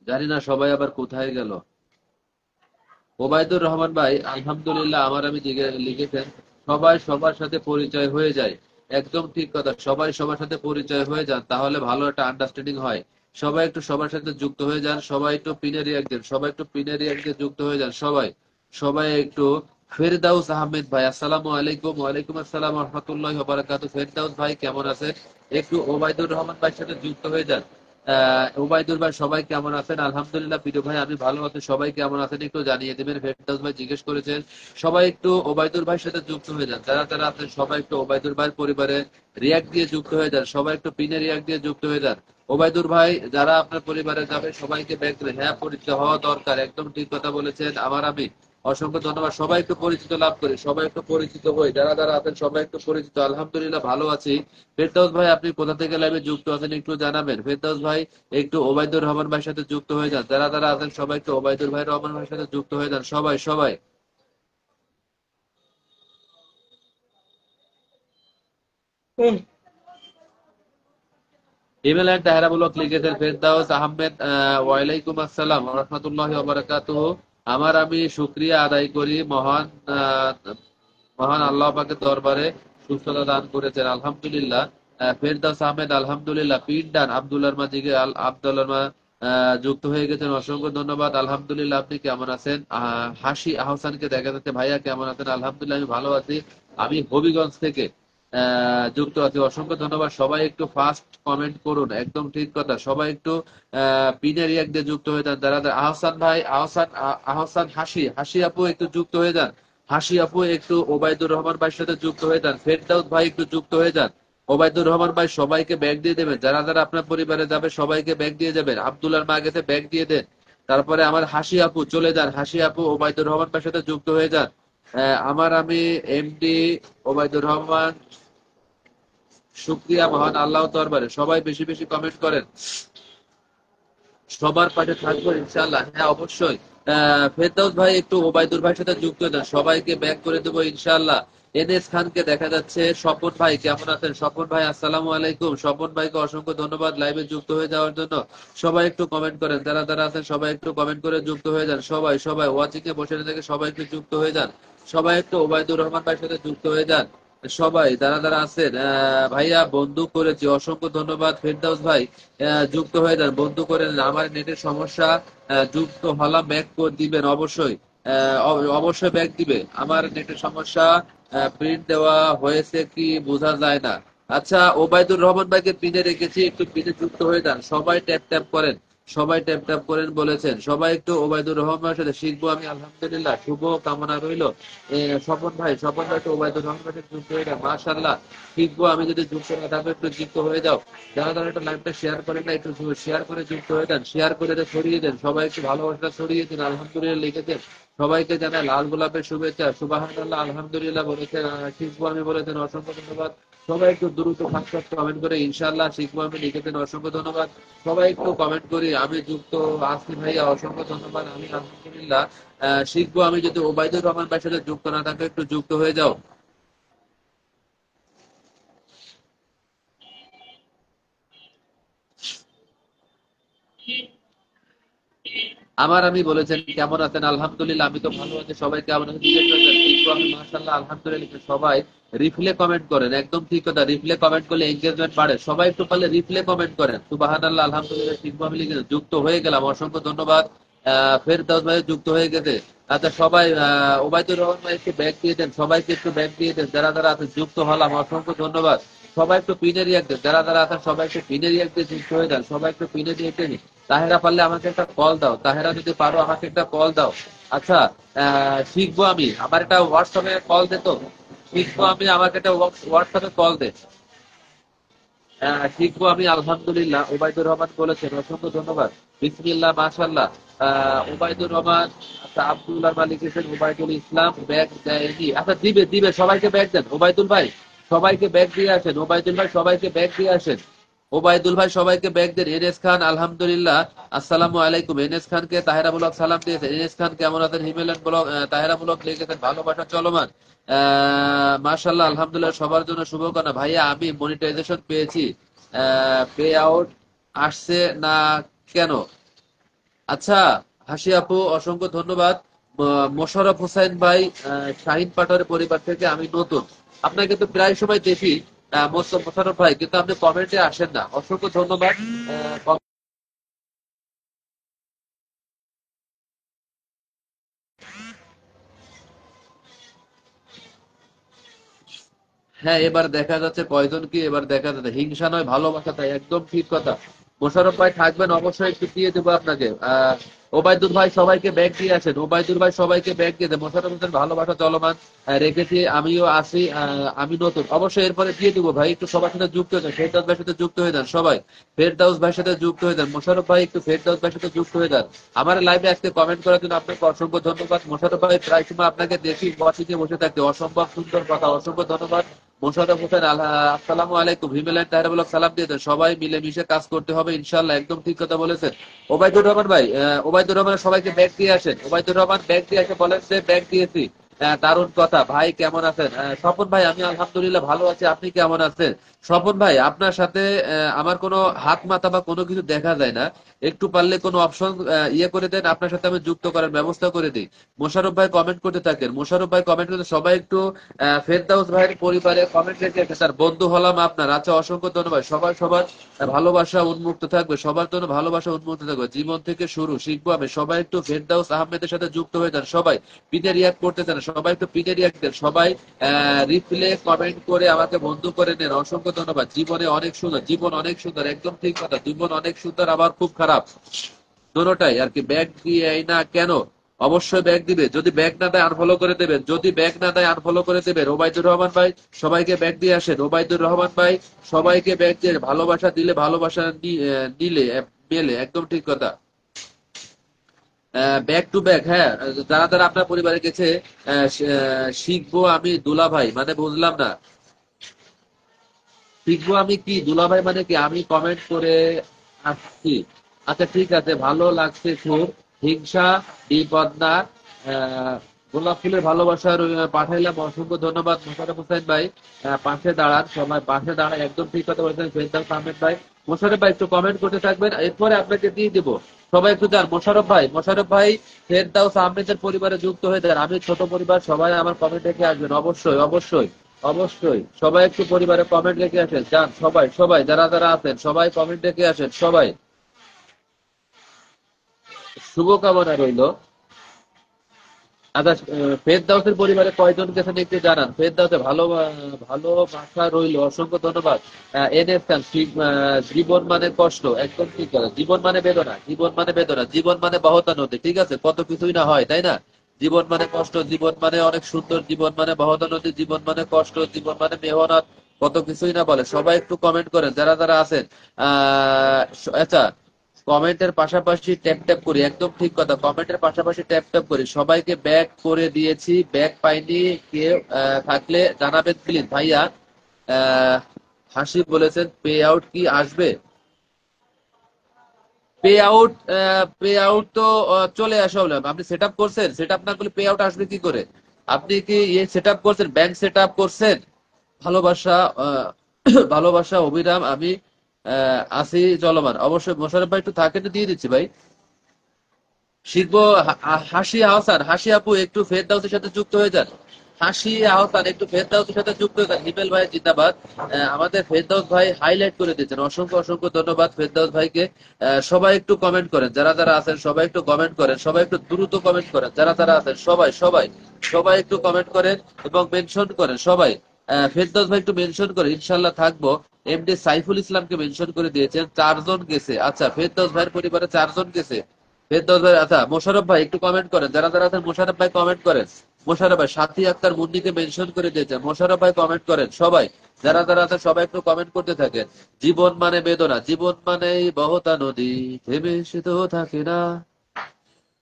জানি না সবাই আবার কোথায় গেল। ওবায়দুর রহমান ভাই আলহামদুলিল্লাহ আমার আমি লিখেছেন সবাই সবার সাথে পরিচয় হয়ে যায়। একদম ঠিক কথা, সবাই সবার সাথে পরিচয় হয়ে যান, তাহলে ভালো একটা আন্ডারস্ট্যান্ডিং হয়। সবাই একটু সবার সাথে যুক্ত হয়ে যান, সবাই একটু পিনে রিয়াক্ট দেন, সবাই একটু পিনে রিয়াক্ট দিয়ে যুক্ত হয়ে যান, সবাই সবাই একটু। ফেরদাউস আহমেদ ভাই আসসালামু আলাইকুম। ওয়ালাইকুম আসসালাম ওয়া রাহমাতুল্লাহি ওয়া বারাকাতুহু। ফেরদাউস ভাই কেমন আছেন? একটু ওবায়দুর রহমান ভাইয়ের সাথে যুক্ত হয়ে যান। ওবায়দুর ভাই সবাই কেমন আছেন? আলহামদুলিল্লাহ প্রিয় ভাই আমি ভালো আছি, সবাই কেমন আছেন একটু জানিয়ে দেবেন। ফেরদাউস ভাই জিজ্ঞেস করেছেন, সবাই একটু ওবায়দুর ভাইয়ের সাথে যুক্ত হয়ে যান, যারা যারা আছেন সবাই একটু ওবায়দুর ভাইয়ের পরিবারে রিয়াক্ট দিয়ে যুক্ত হয়ে যান, সবাই একটু পিনে রিয়াক্ট দিয়ে যুক্ত হয়ে যান। ওবায়দুর ভাই যারা আপনার পরিবারে যাবে সবাইকে ব্যাগ দেবেন। হ্যাঁ, পরিচিত হওয়া দরকার, একদম ঠিক কথা বলেছেন। আমার আমি অসংখ্য ধন্যবাদ। সবাই একটু পরিচিত লাভ করি, সবাই একটু পরিচিত হই, যারা যারা আছেন সবাই একটু পরিচিত। আলহামদুলিল্লাহ ভালো আছি। ফেরদাউস ভাই আপনি কোথা থেকে লাইভে যুক্ত আছেন একটু জানাবেন। ফেরদাউস ভাই একটু ওবায়দুর রহমান ভাইয়ের সাথে যুক্ত হয়ে যান, যারা যারা আছেন সবাই একটু ওবায়দুর ভাই রহমান ভাইয়ের সাথে যুক্ত হয়ে যান, সবাই সবাই। ইমেল এন্ড তাহেরা ব্লক লিখেছেন ফেরদাউস আহমেদ। ওয়ালাইকুম আসসালাম ওয়া রাহমাতুল্লাহি ওয়া বারাকাতুহু। আমার আমি শুকরিয়া আদায় করি আহ, মহান আল্লাহ পাকের দরবারে সুস্থতা দান করেছেন আলহামদুলিল্লাহ। ফেরদাউস আহমেদ আলহামদুলিল্লাহ। পিন্ডান আব্দুল্লাহ মাজিকে আব্দুল্লাহ যুক্ত হয়ে গেছেন, অসংখ্য ধন্যবাদ। আলহামদুলিল্লাহ আপনি কেমন আছেন? হাসি আহসানকে দেখা যাচ্ছে, ভাইয়া কেমন আছেন? আলহামদুলিল্লাহ আমি ভালো আছি। আমি হবিগঞ্জ থেকে যুক্ত আছি, অসংখ্য ধন্যবাদ। সবাই একটু ফাস্ট কমেন্ট করুন, একদম ঠিক কথা। সবাই একটু পিনে রিয়াক্ট দিয়ে যুক্ত হয়ে যান, যারা যারা- আহসান ভাই, আহসান হাসি হাসি আপু একটু যুক্ত হয়ে যান। হাসি আপু একটু ওবায়দুর রহমান ভাইয়ের সাথে যুক্ত হয়ে যান। ফেরদাউস ভাই একটু যুক্ত হয়ে যান। ওবায়দুর রহমান ভাই সবাইকে ব্যাগ দিয়ে দেবেন, যারা যারা আপনার পরিবারে যাবে সবাইকে ব্যাগ দিয়ে যাবেন। আব্দুল্লাহর মা গেছে, ব্যাগ দিয়ে দেন। তারপরে আমার হাসি আপু চলে যান, হাসি আপু ওবায়দুর রহমান ভাইয়ের সাথে যুক্ত হয়ে যান। আমার আমি এমডি ওবায়দুর রহমান, শুক্রিয়া মহান আল্লাহ দরবারে। সবাই বেশি বেশি কমেন্ট করেন, সবার পাশে থাকবো ইনশাল্লাহ। হ্যাঁ অবশ্যই। ফেরদাউস ভাই একটু ওবায়দুর ভাইয়ের সাথে যুক্ত দেন, সবাইকে ব্যাক করে দেবো ইনশাল্লাহ। এনএস খানকে দেখা যাচ্ছে। স্বপন ভাই কেমন আছেন? স্বপন ভাই আসসালামু আলাইকুম। স্বপন ভাইকে অসংখ্য ধন্যবাদ লাইভে যুক্ত হয়ে যাওয়ার জন্য। সবাই একটু কমেন্ট করেন, যারা যারা আছেন সবাই একটু কমেন্ট করে যুক্ত হয়ে যান, সবাই সবাই ওয়াচিং এ বসে থেকে সবাই একটু যুক্ত হয়ে যান, সবাই একটু ওবায়দুর রহমান ভাইয়ের সাথে যুক্ত হয়ে যান। সবাই যারা যারা আছেন ভাইয়া বন্ধু করেছি, অসংখ্য ধন্যবাদ। ফেরদাউস ভাই যুক্ত হয়ে যান, বন্ধু করে নেন। আমার নেটের সমস্যা, যুক্ত হলাম, ব্যাক করে দিবেন অবশ্যই। অবশ্যই ব্যাক দিবে, আমার নেটের সমস্যা। প্রিন্ট দেওয়া হয়েছে কি বোঝা যায় না। আচ্ছা, ওবায়দুর রহমান ভাইকে পিনে রেখেছি, একটু পিনে যুক্ত হয়ে যান, সবাই ট্যাপ ট্যাপ করেন, সবাই ট্যাপ ট্যাপ করেন বলেছেন। সবাই একটু ওবায়দুর রহমানের সাথে শিখবো আমি আলহামদুলিল্লাহ, শুভ কামনা রইল। স্বপন ভাই, স্বপন ভাই তো ওবায়দুর রহমানের সাথে যুক্ত হয়ে যান, মাশাআল্লাহ। শিখবো আমি, যদি যুক্ত না থাকবে একটু যুক্ত হয়ে যাও। যারা যারা একটু লাইভটা শেয়ার করেন না, একটু শেয়ার করে যুক্ত হয়ে যান, শেয়ার করে ছড়িয়ে দেন, সবাই একটু ভালোবাসা ছড়িয়ে দিন। আলহামদুলিল্লাহ লিখেছেন, সবাইকে জানাই লাল গোলাপের শুভেচ্ছা। সুবহানাল্লাহ আলহামদুলিল্লাহ বলেছেন, শিখবো আমি বলেছেন, অসংখ্য ধন্যবাদ। সবাই একটু দ্রুত ফাঁস কমেন্ট করে ইনশাআল্লাহ শিখবো আমি লিখেছেন, অসংখ্য ধন্যবাদ। সবাই একটু কমেন্ট করি, আমি যুক্ত আছি ভাইয়া, অসংখ্য ধন্যবাদ। আমি আলহামদুলিল্লাহ শিখবো আমি, যদি ওবায়দুর রহমান ভাইয়ের সাথে যুক্ত না থাকে একটু যুক্ত হয়ে যাও। আমার আমি বলেছেন কেমন আছেন? আলহামদুলিল্লাহ আমি তো ভালো আছি, সবাই কেমন আছেন জিজ্ঞেস করেছেন, কিন্তু আমি মাশাআল্লাহ আলহামদুলিল্লাহ। সবাই রিপ্লে কমেন্ট করেন, একদম ঠিক কথা। রিপ্লে কমেন্ট করলে এনগেজমেন্ট বাড়ে, সবাই একটু পারলে রিপ্লে কমেন্ট করেন। সুবহানাল্লাহ আলহামদুলিল্লাহ, শিখবো আমি লিখে যুক্ত হয়ে গেলাম, অসংখ্য ধন্যবাদ। ফেরদাউস ভাই যুক্ত হয়ে গেছে। আচ্ছা সবাই ওবায়দুর রহমান ভাই একটু ব্যাগ দিয়ে দেন, সবাইকে একটু ব্যাগ দিয়ে দেন, যারা যারা আছেন যুক্ত হলাম, অসংখ্য ধন্যবাদ। সবাই একটু পিনে রিয়াক্ট দেন, যারা যারা আছেন সবাই একটু পিনে রিয়াক্ট দিয়ে যুক্ত হয়ে যান, সবাই একটু পিনে রিয়াক্ট দিন। তাহেরা পারলে আমাকে একটা কল দাও, তাহেরা যদি পারো আমাকে একটা কল দাও। আচ্ছা, শিখবো আমি, আমার একটা হোয়াটসঅ্যাপে কল দে তো। শিখবো আমি, আমাকে একটা হোয়াটসঅ্যাপে কল দে। শিখবো আমি আলহামদুলিল্লাহ। ওবায়দুর রহমান বলেছেন, অসংখ্য ধন্যবাদ। বিসমিল্লাহ মাশাআল্লাহ। ওবায়দুর রহমান। আচ্ছা, আব্দুল্লাহ মালিক এসেছেন, ওবায়দুল ইসলাম ব্যাগ দেয়নি। আচ্ছা দিবে দিবে, সবাইকে ব্যাগ দেন। ওবায়দুল ভাই সবাইকে ব্যাগ দিয়ে আসেন, ওবায়দুল ভাই সবাইকে ব্যাগ দিয়ে আসেন। ওবায়দুল ভাই সবাইকে ব্যাগ দেন। এনএস খান আলহামদুলিল্লাহ, আসসালামু আলাইকুম। এনএস খানকে তাহেরা ব্লক সালাম দিয়েছেন। এনএস খান কেমন আছেন? হিমেলেন ব্লক তাহেরা ব্লক লিখেছেন, ভালোবাসা চলমান। মাশাআল্লাহ আলহামদুলিল্লাহ, সবার জন্য শুভকামনা। ভাইয়া আমি মনিটাইজেশন পেয়েছি, পে আউট আসছে না কেন? আচ্ছা হাসি আপু অসংখ্য ধন্যবাদ। মোশাররফ হোসেন ভাই, শাহিন পাটোয়ারি পরিবার থেকে আমি নতুন, আপনাকে তো প্রায় সময় দেখি মোশাররফ ভাই, কিন্তু আপনি কমেন্টে আসেন না, অসংখ্য ধন্যবাদ। হ্যাঁ, এবার দেখা যাচ্ছে কয়জন কি, এবার দেখা যাচ্ছে হিংসা নয় ভালোবাসা, তাই একদম ঠিক কথা। মোশাররফ ভাই থাকবেন, অবশ্যই একটু দিয়ে দেবো আপনাকে। ওবায়দুল ভাই সবাইকে ব্যাগ দিয়ে আসেন, ওবায়দুল ভাই সবাইকে ব্যাগ দিয়ে দেন। মোশাররফ হোসেন ভালোবাসা চলমান রেখেছি, আমিও আছি, আমি নতুন, অবশ্যই এরপরে দিয়ে দেবো ভাই। একটু সবার সাথে যুক্ত হয়ে যান, ফেরদাউস ভাইয়ের সাথে যুক্ত হয়ে যান সবাই, ফেরদাউস ভাইয়ের সাথে যুক্ত হয়ে যান। মোশাররফ ভাই একটু ফেরদাউস ভাইয়ের সাথে যুক্ত হয়ে যান। আমার লাইভে আজকে কমেন্ট করার জন্য আপনাকে অসংখ্য ধন্যবাদ। মোশাররফ ভাই প্রায় সময় আপনাকে দেখি ওয়াচিংয়ে বসে থাকতে, অসম্ভব সুন্দর কথা, অসংখ্য ধন্যবাদ। মোশাররফ হোসেন আসসালামু আলাইকুম, হিমেলাইন তাহের ব্লগ সালাম দিয়ে দেন। সবাই মিলেমিশে কাজ করতে হবে ইনশাল্লাহ, একদম ঠিক কথা বলেছেন। ওবায়দুর রহমান ভাই, ওবায়দুর রহমান সবাইকে ব্যাগ দিয়ে আসেন, ওবায়দুর রহমান ব্যাগ দিয়ে আসে, বলেন যে ব্যাগ দিয়েছি। দারুণ কথা ভাই, কেমন আছেন? স্বপন ভাই, আমি আলহামদুলিল্লাহ ভালো আছি, আপনি কেমন আছেন? স্বপন ভাই, আপনার সাথে আমার কোনো হাত মাথা বা কোনো কিছু দেখা যায় না, একটু পারলে কোনো অপশন ইয়ে করে দেন, আপনার সাথে আমি যুক্ত করার ব্যবস্থা করে দিই। মোশাররফ ভাই কমেন্ট করতে থাকেন, মোশাররফ ভাই কমেন্ট করতে, সবাই একটু ফেরদাউস ভাইয়ের পরিবারে কমেন্ট রেখে স্যার বন্ধু হলাম আপনার। আচ্ছা, অসংখ্য ধন্যবাদ। সবার সবার ভালোবাসা উন্মুক্ত থাকবে, সবার জন্য ভালোবাসা উন্মুক্ত থাকবে, জীবন থেকে শুরু শিখবো আমি। সবাই একটু ফেরদাউস আহমেদের সাথে যুক্ত হয়ে যান, সবাই পিঠে রিয়াক্ট করতে চান, সবাই একটু পিঠে রিয়াক্ট দেন, সবাই রিপ্লে কমেন্ট করে আমাকে বন্ধু করে নেন। অসংখ্য ধন্যবাদ। জীবনে অনেক সুন্দর, জীবন অনেক সুন্দর, একদম ঠিক কথা, জীবন অনেক সুন্দর আবার খুব খারাপ, দোনোটাই আর কি। ব্যাগ দিয়ে না কেন? অবশ্যই ব্যাগ দিবে, যদি ব্যাগ না দেয় আনফলো করে দেবেন, যদি ব্যাগ না দেয় আনফলো করে দেবেন। ওবায়দুর রহমান ভাই সবাইকে ব্যাগ দিয়ে আসেন, ওবায়দুর রহমান ভাই সবাইকে ব্যাগ দিয়ে, ভালোবাসা দিলে ভালোবাসা নিলে মেলে, একদম ঠিক কথা। ব্যাক টু ব্যাক, হ্যাঁ, যারা যারা আপনার পরিবারে গেছে শিখবো আমি দুলা ভাই, মানে বুঝলাম না, শিখবো আমি কি দুলা ভাই মানে কি? আমি কমেন্ট করে আসছি। আচ্ছা ঠিক আছে, ভালো লাগছে খুব। হিংসা বিপদ না। আহ, গোলাপ ফুলের ভালোবাসা পাঠাইলাম, অসংখ্য ধন্যবাদ। মোশাররফ হোসেন ভাই পাশে দাঁড়ান, সবাই পাশে দাঁড়ান, একদম ঠিক কথা বলেছেন ফেরদাউস আহমেদ ভাই। মোশাররফ ভাই একটু কমেন্ট করতে থাকবেন, এরপরে আপনাকে দিয়ে দিব। সবাই একটু যান, মোশাররফ ভাই, মোশাররফ ভাই ফেরদাউস আহমেদের পরিবারে যুক্ত হয়ে যান। আমি ছোট পরিবার, সবাই আমার কমেন্ট রেখে আসবেন, অবশ্যই অবশ্যই অবশ্যই। সবাই একটু পরিবারে কমেন্ট রেখে আসেন, যান সবাই, সবাই যারা যারা আছেন সবাই কমেন্ট রেখে আসেন সবাই। শুভকামনা রইল। আচ্ছা, ফেরদাউসের পরিবারে কয়জন গেছেন একটু জানান। ফেরদাউসে ভালোবাসা রইল, অসংখ্য ধন্যবাদ। এনএস খান, জীবন মানে কষ্ট, একদম ঠিক কথা। জীবন মানে বেদনা, জীবন মানে বেদনা, জীবন মানে বহতা নদী, ঠিক আছে, কত কিছুই না হয়, তাই না? জীবন মানে কষ্ট, জীবন মানে অনেক সুন্দর, জীবন মানে বহতা নদী, জীবন মানে কষ্ট, জীবন মানে মেহনত, কত কিছুই না বলে। সবাই একটু কমেন্ট করেন যারা যারা আছেন। আচ্ছা, কমেন্টের পাশাপাশি ট্যাপ ট্যাপ করি, একদম ঠিক কথা, কমেন্টের পাশাপাশি ট্যাপ ট্যাপ করি। সবাইকে ব্যাক করে দিয়েছি, ব্যাক পাইনি কেউ থাকলে জানাবেন প্লিজ ভাইয়া। আহ, হাসি বলেছেন পে আউট কি আসবে? পে আউট, পে আউট তো চলে আসে, আপনি সেট আপ করছেন, সেট আপ না করলে পে আউট আসবে কি করে? আপনি কি ইয়ে সেট আপ করছেন, ব্যাংক সেট আপ করছেন? ভালোবাসা, ভালোবাসা অবিরাম, আমি আছি চলমান। অবশ্যই মোশাররফ ভাই একটু থাকেন, দিয়ে দিচ্ছি ভাই। শিখবো। হাসি আহসান, হাসি আপু একটু ফেরদাউসের সাথে যুক্ত হয়ে যান। হাসি আহসান একটু ফেরদাউসের সাথে যুক্ত হয়ে যান। হিমেল ভাই জিন্দাবাদ। আমাদের ফেরদাউস ভাই হাইলাইট করে দিয়েছেন, অসংখ্য অসংখ্য ধন্যবাদ ফেরদাউস ভাইকে। সবাই একটু কমেন্ট করেন, যারা যারা আছেন সবাই একটু কমেন্ট করেন, সবাই একটু দ্রুত কমেন্ট করেন, যারা যারা আছেন সবাই সবাই সবাই একটু কমেন্ট করেন এবং মেনশন করেন সবাই। ফেরদৌস ভাই একটু মেনশন করে, ইনশাল্লাহ থাকবো। এমডি সাইফুল ইসলামকে মেনশন করে দিয়েছেন, 4 জন গেছে। আচ্ছা, ফেরদৌস ভাইয়ের পরিবারে 4 জন গেছে। ফেরদৌস ভাই, আচ্ছা মোশাররফ ভাই একটু কমেন্ট করেন, যারা যারা আছেন মোশাররফ ভাই কমেন্ট করেন। মোশাররফ ভাই সাথী আক্তার মুন্নিকে মেনশন করে দিয়েছেন, মোশাররফ ভাই কমেন্ট করেন সবাই। যারা যারা আছেন সবাই একটু কমেন্ট করতে থাকেন। জীবন মানে বেদনা, জীবন মানে বহতা নদী, থেমে সে তো থাকে না।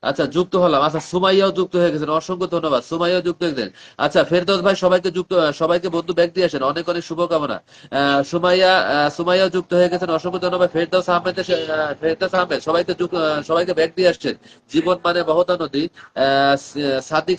আচ্ছা, যুক্ত হলাম। আচ্ছা, সুমাইয়াও যুক্ত হয়ে গেছেন, অসংখ্য ধন্যবাদ, সুমাইয়াও যুক্ত হয়ে গেছেন। আচ্ছা, ফেরদৌস ভাই সবাইকে যুক্ত, সবাইকে বন্ধু ব্যাগ দিয়ে আসেন, অনেক অনেক শুভকামনা। সুমাইয়াও যুক্ত হয়ে গেছেন, অসংখ্য ধন্যবাদ। ফেরদৌস আহমেদ, ফেরদৌস আহমেদ সবাইকে সবাইকে ব্যাগ দিয়ে আসছেন। জীবন মানে বহতা নদী,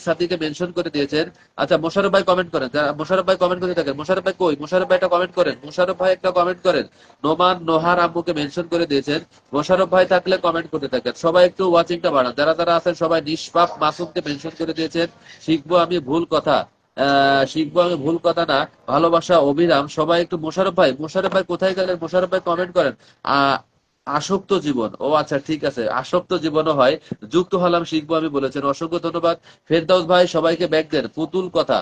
সাদিকে মেনশন করে দিয়েছেন। আচ্ছা, মোশাররফ ভাই কমেন্ট করেন, মোশাররফ ভাই কমেন্ট করে থাকেন। মোশাররফ ভাই কই? মোশাররফ ভাই একটা কমেন্ট করেন, মোশাররফ ভাই একটা কমেন্ট করেন। নোমান নোহার আম্মুকে মেনশন করে দিয়েছেন। মোশাররফ ভাই থাকলে কমেন্ট করতে থাকেন, সবাই একটু ওয়াচিংটা বাড়ান, যারা যারা আছেন সবাই নিষ্পাপ মাসুমকে মেনশন করে দিয়েছেন। শিখবো আমি ভুল কথা, শিখবো আমি ভুল কথা না, ভালোবাসা অবিরাম। সবাই একটু মোশাররফ ভাই কোথায় গেলেন? মোশাররফ ভাই কমেন্ট করেন। আসক্ত জীবন, ও আচ্ছা ঠিক আছে, আসক্ত জীবনও হয়। যুক্ত হলাম শিখবো আমি বলেছেন, অসংখ্য ধন্যবাদ। ফেরদাউস ভাই সবাইকে ব্যাক দেন। পুতুল কথা,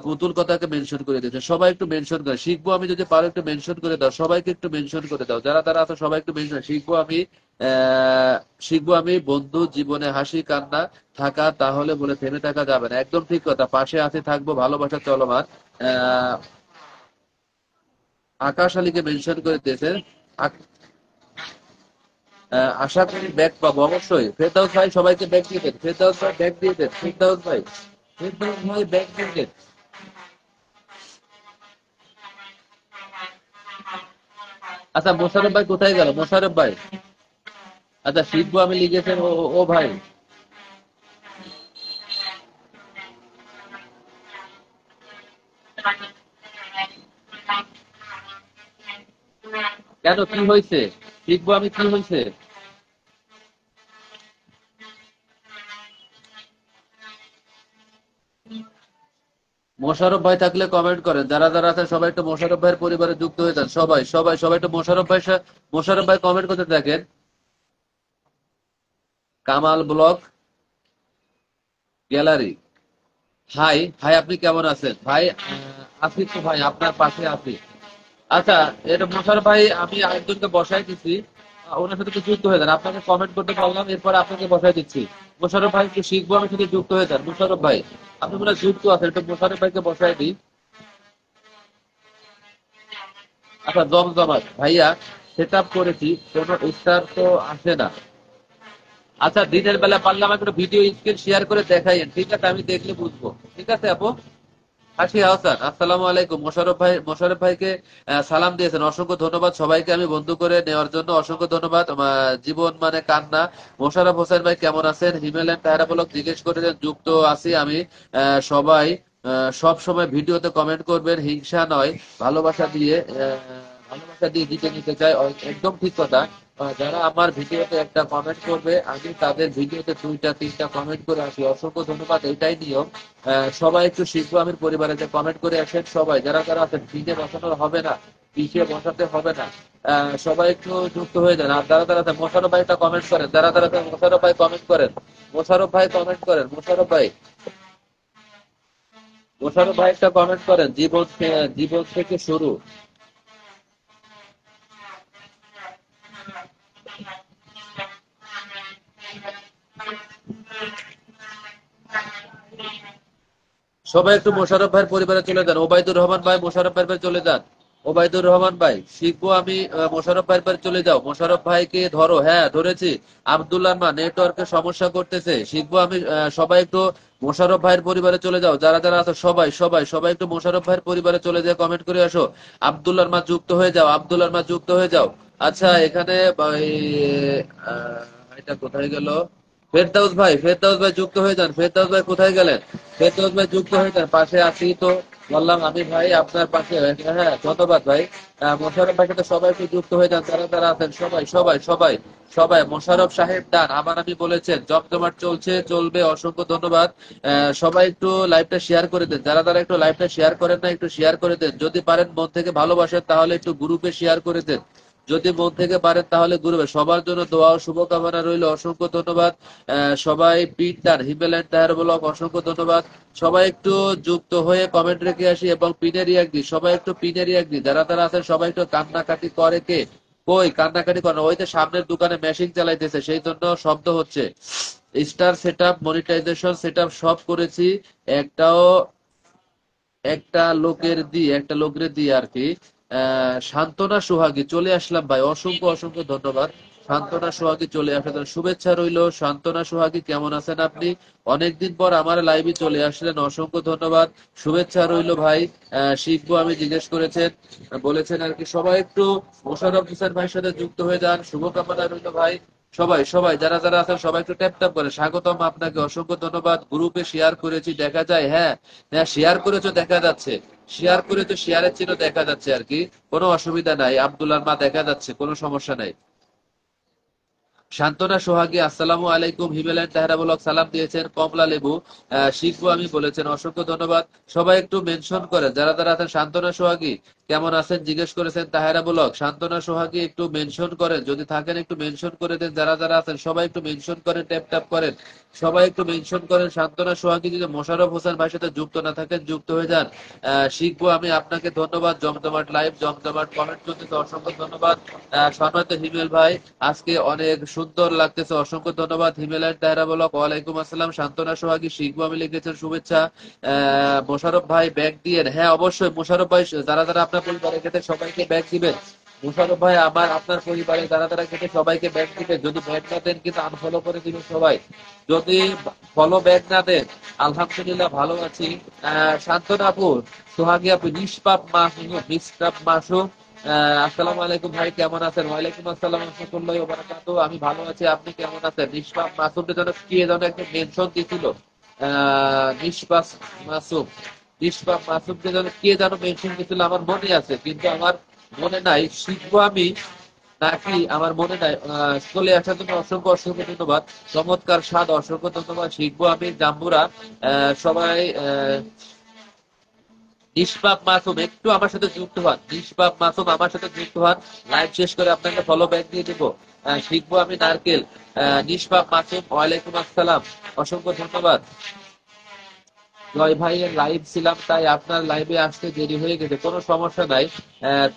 পুতুল কথাকে মেনশন করে দিয়েছে। সবাই একটু মেনশন করে, শিখবো আমি যদি পারো একটু মেনশন করে দাও, সবাইকে একটু মেনশন করে দাও, যারা তারা আছে সবাই একটু মেনশন। শিখবো আমি, শিখবো আমি বন্ধু জীবনে হাসি কান্না থাকা, তাহলে বলে থেমে থাকা যাবে না। একদম ঠিক কথা, পাশে আছি থাকবো, ভালোবাসা চলমান। আহ আকাশ আলীকে মেনশন করে দিয়েছে। আশা করি ব্যাগ পাবো অবশ্যই। ফেরদাউস ভাই সবাইকে ব্যাগ দিয়ে দেন, ফেরদাউস ভাই ব্যাগ দিয়ে দেন, ফেরদাউস ভাই, ফেরদাউস ভাই ব্যাগ দিয়ে দেন। আচ্ছা মোশাররফ ভাই কোথায় গেল? মোশাররফ ভাই, আচ্ছা শিখবো আমি লিখেছেন, ও ও ও ভাই, কেন কি হয়েছে? শিখবো আমি কি হয়েছে? মোশাররফ ভাই থাকলে কমেন্ট করেন, যারা যারা আছেন সবাই একটু মোশাররফ ভাইয়ের পরিবারে যুক্ত হয়ে যান। সবাই সবাই সবাই একটু মোশাররফ ভাই কমেন্ট করতে দেখেন। কামাল ব্লগ গ্যালারি, হাই ভাই, আপনি কেমন আছেন ভাই? আছি তো ভাই, আপনার পাশে আছি। আচ্ছা, এটা মোশাররফ ভাই আমি আরেকজনকে বসাই দিচ্ছি, ওনার সাথে একটু যুক্ত হয়ে যান। আপনাকে কমেন্ট করতে পারলাম, এরপর আপনাকে বসাই দিচ্ছি। মোশাররফ ভাই একটু শিখবো আমি সাথে যুক্ত হয়ে যান। মোশাররফ ভাই আপনি মনে হয় যুক্ত আছেন, একটু মোশাররফ ভাইকে বসাই দিই। আচ্ছা জমজমাট ভাইয়া, সেট আপ করেছি, কোনো স্টার তো আসে না। আচ্ছা দিনের বেলা পারলে আমাকে একটু ভিডিও স্ক্রিন শেয়ার করে দেখাইন, ঠিক আছে? আমি দেখলে বুঝবো, ঠিক আছে আপু? হাসি হাসান, আসসালামু আলাইকুম। মোশাররফ ভাইকে সালাম দিয়েছেন, অসংখ্য ধন্যবাদ। সবাইকে আমি বন্ধু করে নেওয়ার জন্য অসংখ্য ধন্যবাদ। জীবন মানে কান্না। মোশাররফ হোসেন ভাই কেমন আছেন? হিমেল তাহেরা বলক জিজ্ঞেস করেছেন, যুক্ত আছি আমি। সবাই সব সময় ভিডিওতে কমেন্ট করবেন, হিংসা নয়, ভালোবাসা দিয়ে, ভালোবাসা দিয়ে জিতে নিতে চাই। একদম ঠিক কথা। যারা আমার ভিডিওতে একটা কমেন্ট করবে, আমি তাদের ভিডিওতে দুইটা তিনটা কমেন্ট করে আসি। অসংখ্য ধন্যবাদ, এটাই নিয়ম। সবাই একটু শিখবো আমি পরিবারে যে কমেন্ট করে আসেন, সবাই যারা যারা আছেন, পিঠে বসানো হবে না, পিছিয়ে বসাতে হবে না। সবাই একটু যুক্ত হয়ে যান। আর যারা যারা আছেন, মোশাররফ ভাই একটা কমেন্ট করেন, যারা যারা আছেন মোশাররফ ভাই কমেন্ট করেন, মোশাররফ ভাই কমেন্ট করেন, মোশাররফ ভাই, মোশাররফ ভাই একটা কমেন্ট করেন। জীবন থেকে শুরু। সবাই একটু মোশাররফ ভাইয়ের পরিবারে চলে যান। ওবায়দুর রহমান ভাই মোশাররফ ভাইয়ের বাড়ি চলে যান। ওবায়দুর রহমান ভাই, শিখবো আমি মোশাররফ ভাইয়ের বাড়ি চলে যাও। মোশাররফ ভাইকে ধরো, হ্যাঁ ধরেছি। আব্দুল্লাহ মা নেটওয়ার্কের সমস্যা করতেছে, শিখবো আমি। সবাই একটু মোশাররফ ভাইয়ের পরিবারে চলে যাও, যারা যারা আছে সবাই সবাই সবাই একটু মোশাররফ ভাইয়ের পরিবারে চলে যায়, কমেন্ট করে আসো। আব্দুল্লাহর মা যুক্ত হয়ে যাও, আব্দুল্লাহর মা যুক্ত হয়ে যাও। আচ্ছা এখানে এটা কোথায় গেল? ফেরদাউস ভাই যুক্ত হয়ে যান। ফেরদাউস ভাই কোথায় গেলেন? ফেরদৌস ভাই যুক্ত হয়ে যান, পাশে আছি তো বললাম আমি ভাই, আপনার পাশে। হ্যাঁ ধন্যবাদ ভাই। মোশাররফ ভাইকে তো সবাই একটু যুক্ত হয়ে যান, যারা যারা আছেন সবাই সবাই সবাই সবাই। মোশাররফ সাহেব ডান, আবার আমি বলেছেন, জমজমাট চলছে, চলবে। অসংখ্য ধন্যবাদ। সবাই একটু লাইভটা শেয়ার করে দেন, যারা যারা একটু লাইভটা শেয়ার করেন না একটু শেয়ার করে দেন। যদি পারেন মন থেকে ভালোবাসেন তাহলে একটু গ্রুপে শেয়ার করে দেন, যদি মন থেকে পারেন তাহলে গ্রুপে। সবার জন্য দোয়া ও শুভকামনা রইল, অসংখ্য ধন্যবাদ। সবাই পিন ডান, হিমেল্যান্ড টায়ার ব্লক, অসংখ্য ধন্যবাদ। সবাই একটু যুক্ত হয়ে কমেন্ট রেখে আসি এবং পিনে রিয়াক্ট দিই। সবাই একটু পিনে রিয়াক্ট দিই, যারা যারা আছেন সবাই একটু। কান্নাকাটি করে কে? কই কান্নাকাটি করে না? ওই যে সামনের দোকানে মেশিন চালাইতেছে, সেই জন্য শব্দ হচ্ছে। স্টার সেটআপ, মনিটাইজেশন সেটআপ সব করেছি, একটাও একটা লোকের দিয়ে আর কি। সান্ত্বনা সোহাগী চলে আসলাম ভাই, অসংখ্য অসংখ্য ধন্যবাদ। সান্ত্বনা সোহাগী চলে আসার শুভেচ্ছা রইল। সান্ত্বনা সোহাগী কেমন আছেন আপনি? অনেকদিন পর আমার লাইভে চলে আসলেন, অসংখ্য ধন্যবাদ, শুভেচ্ছা রইল ভাই। শিখবো আমি জিজ্ঞেস করেছেন, বলেছেন আর কি। সবাই একটু মোশাররফ হোসেন ভাইয়ের সাথে যুক্ত হয়ে যান, শুভকামনা রইল ভাই। সবাই সবাই যারা যারা আছেন সবাই একটু ট্যাপ ট্যাপ করে স্বাগতম আপনাকে, অসংখ্য ধন্যবাদ। গ্রুপে শেয়ার করেছি দেখা যায়, হ্যাঁ হ্যাঁ শেয়ার করেছো দেখা যাচ্ছে, শেয়ার করেছো, শেয়ারের চিহ্ন দেখা যাচ্ছে আর কি। কোনো অসুবিধা নাই, আব্দুল্লাহর মা দেখা যাচ্ছে, কোনো সমস্যা নাই। শান্তনা সোহাগী আসসালামু আলাইকুম। হিমেলাইন তাহেরা ব্লগ সালাম দিয়েছেন। কমলা লেবু শিখবো আমি বলেছেন, অসংখ্য ধন্যবাদ। সবাই একটু মেনশন করেন যারা যারা আছেন। শান্তনা সোহাগী কেমন আছেন জিজ্ঞেস করেছেন তাহেরা ব্লগ। শান্তনা সোহাগী একটু মেনশন করেন, যদি থাকেন একটু মেনশন করে দেন। যারা যারা আছেন সবাই একটু মেনশন করেন, ট্যাপ ট্যাপ করেন, সবাই একটু মেনশন করেন। শান্তনা সোহাগী, যদি মোশাররফ হোসেন ভাইয়ের সাথে যুক্ত না থাকেন যুক্ত হয়ে যান। শিখবো আমি আপনাকে ধন্যবাদ। জমজমাট লাইভ, জমজমাট কমেন্ট চলতেছে, অসংখ্য ধন্যবাদ। সম্মানিত হিমেল ভাই, আজকে অনেক সুন্দর লাগতেছে, অসংখ্য ধন্যবাদ। হিমেলাইন তাহেরা বলক ওয়ালাইকুম আসসালাম। শান্তনা সোহাগী শিখবো আমি লিখেছেন, শুভেচ্ছা। মোশাররফ ভাই ব্যাগ দিয়েন। হ্যাঁ অবশ্যই মোশাররফ ভাই, যারা যারা আপনার পরিবারে খেতে সবাইকে ব্যাগ দিবেন। মোশাররফ ভাই আপনার পরিবারে যারা যারা খেতে সবাইকে ব্যাগ দিবেন। যদি ব্যাগ না দেন কিন্তু আনফলো করে দিবেন সবাই। যদি ফলো ব্যাগ না দেন, আলহামদুলিল্লাহ ভালো আছি। শান্তনা আপু, সোহাগী আপু, নিষ্পাপ মাসুম, আসসালামু আলাইকুম ভাই, কেমন আছেন? ওয়ালাইকুম আসসালাম রাহমাতুল্লাহি ওয়া বারাকাতুহু। আমি ভালো আছি, আপনি কেমন আছেন? নিষ্পাপ মাসুমকে যেন কে যেন একটা মেনশন দিছিল। নিষ্পাপ মাসুম, নিষ্পাপ মাসুমকে যেন কে যেন মেনশন দিছিল, আমার মনে আছে কিন্তু আমার মনে নাই। শিখবো আমি নাকি আমার মনে নাই। চলে আসার জন্য অসংখ্য অসংখ্য ধন্যবাদ। চমৎকার স্বাদ, অসংখ্য ধন্যবাদ। শিখবো আমি জাম্বুরা। সবাই নিষ্পাপ মাসুম একটু আমার সাথে যুক্ত হন। নিষ্পাপ মাসুম আমার সাথে যুক্ত হন। লাইভ শেষ করে আপনাকে ফলো ব্যাক দিয়ে দিব। শিখবো আমি নারকেল। নিষ্পাপ মাসুম ওয়ালাইকুম আসসালাম, অসংখ্য ধন্যবাদ। জয় ভাইয়ের লাইভ ছিলাম তাই আপনার লাইভে আসতে দেরি হয়ে গেছে, কোনো সমস্যা নাই।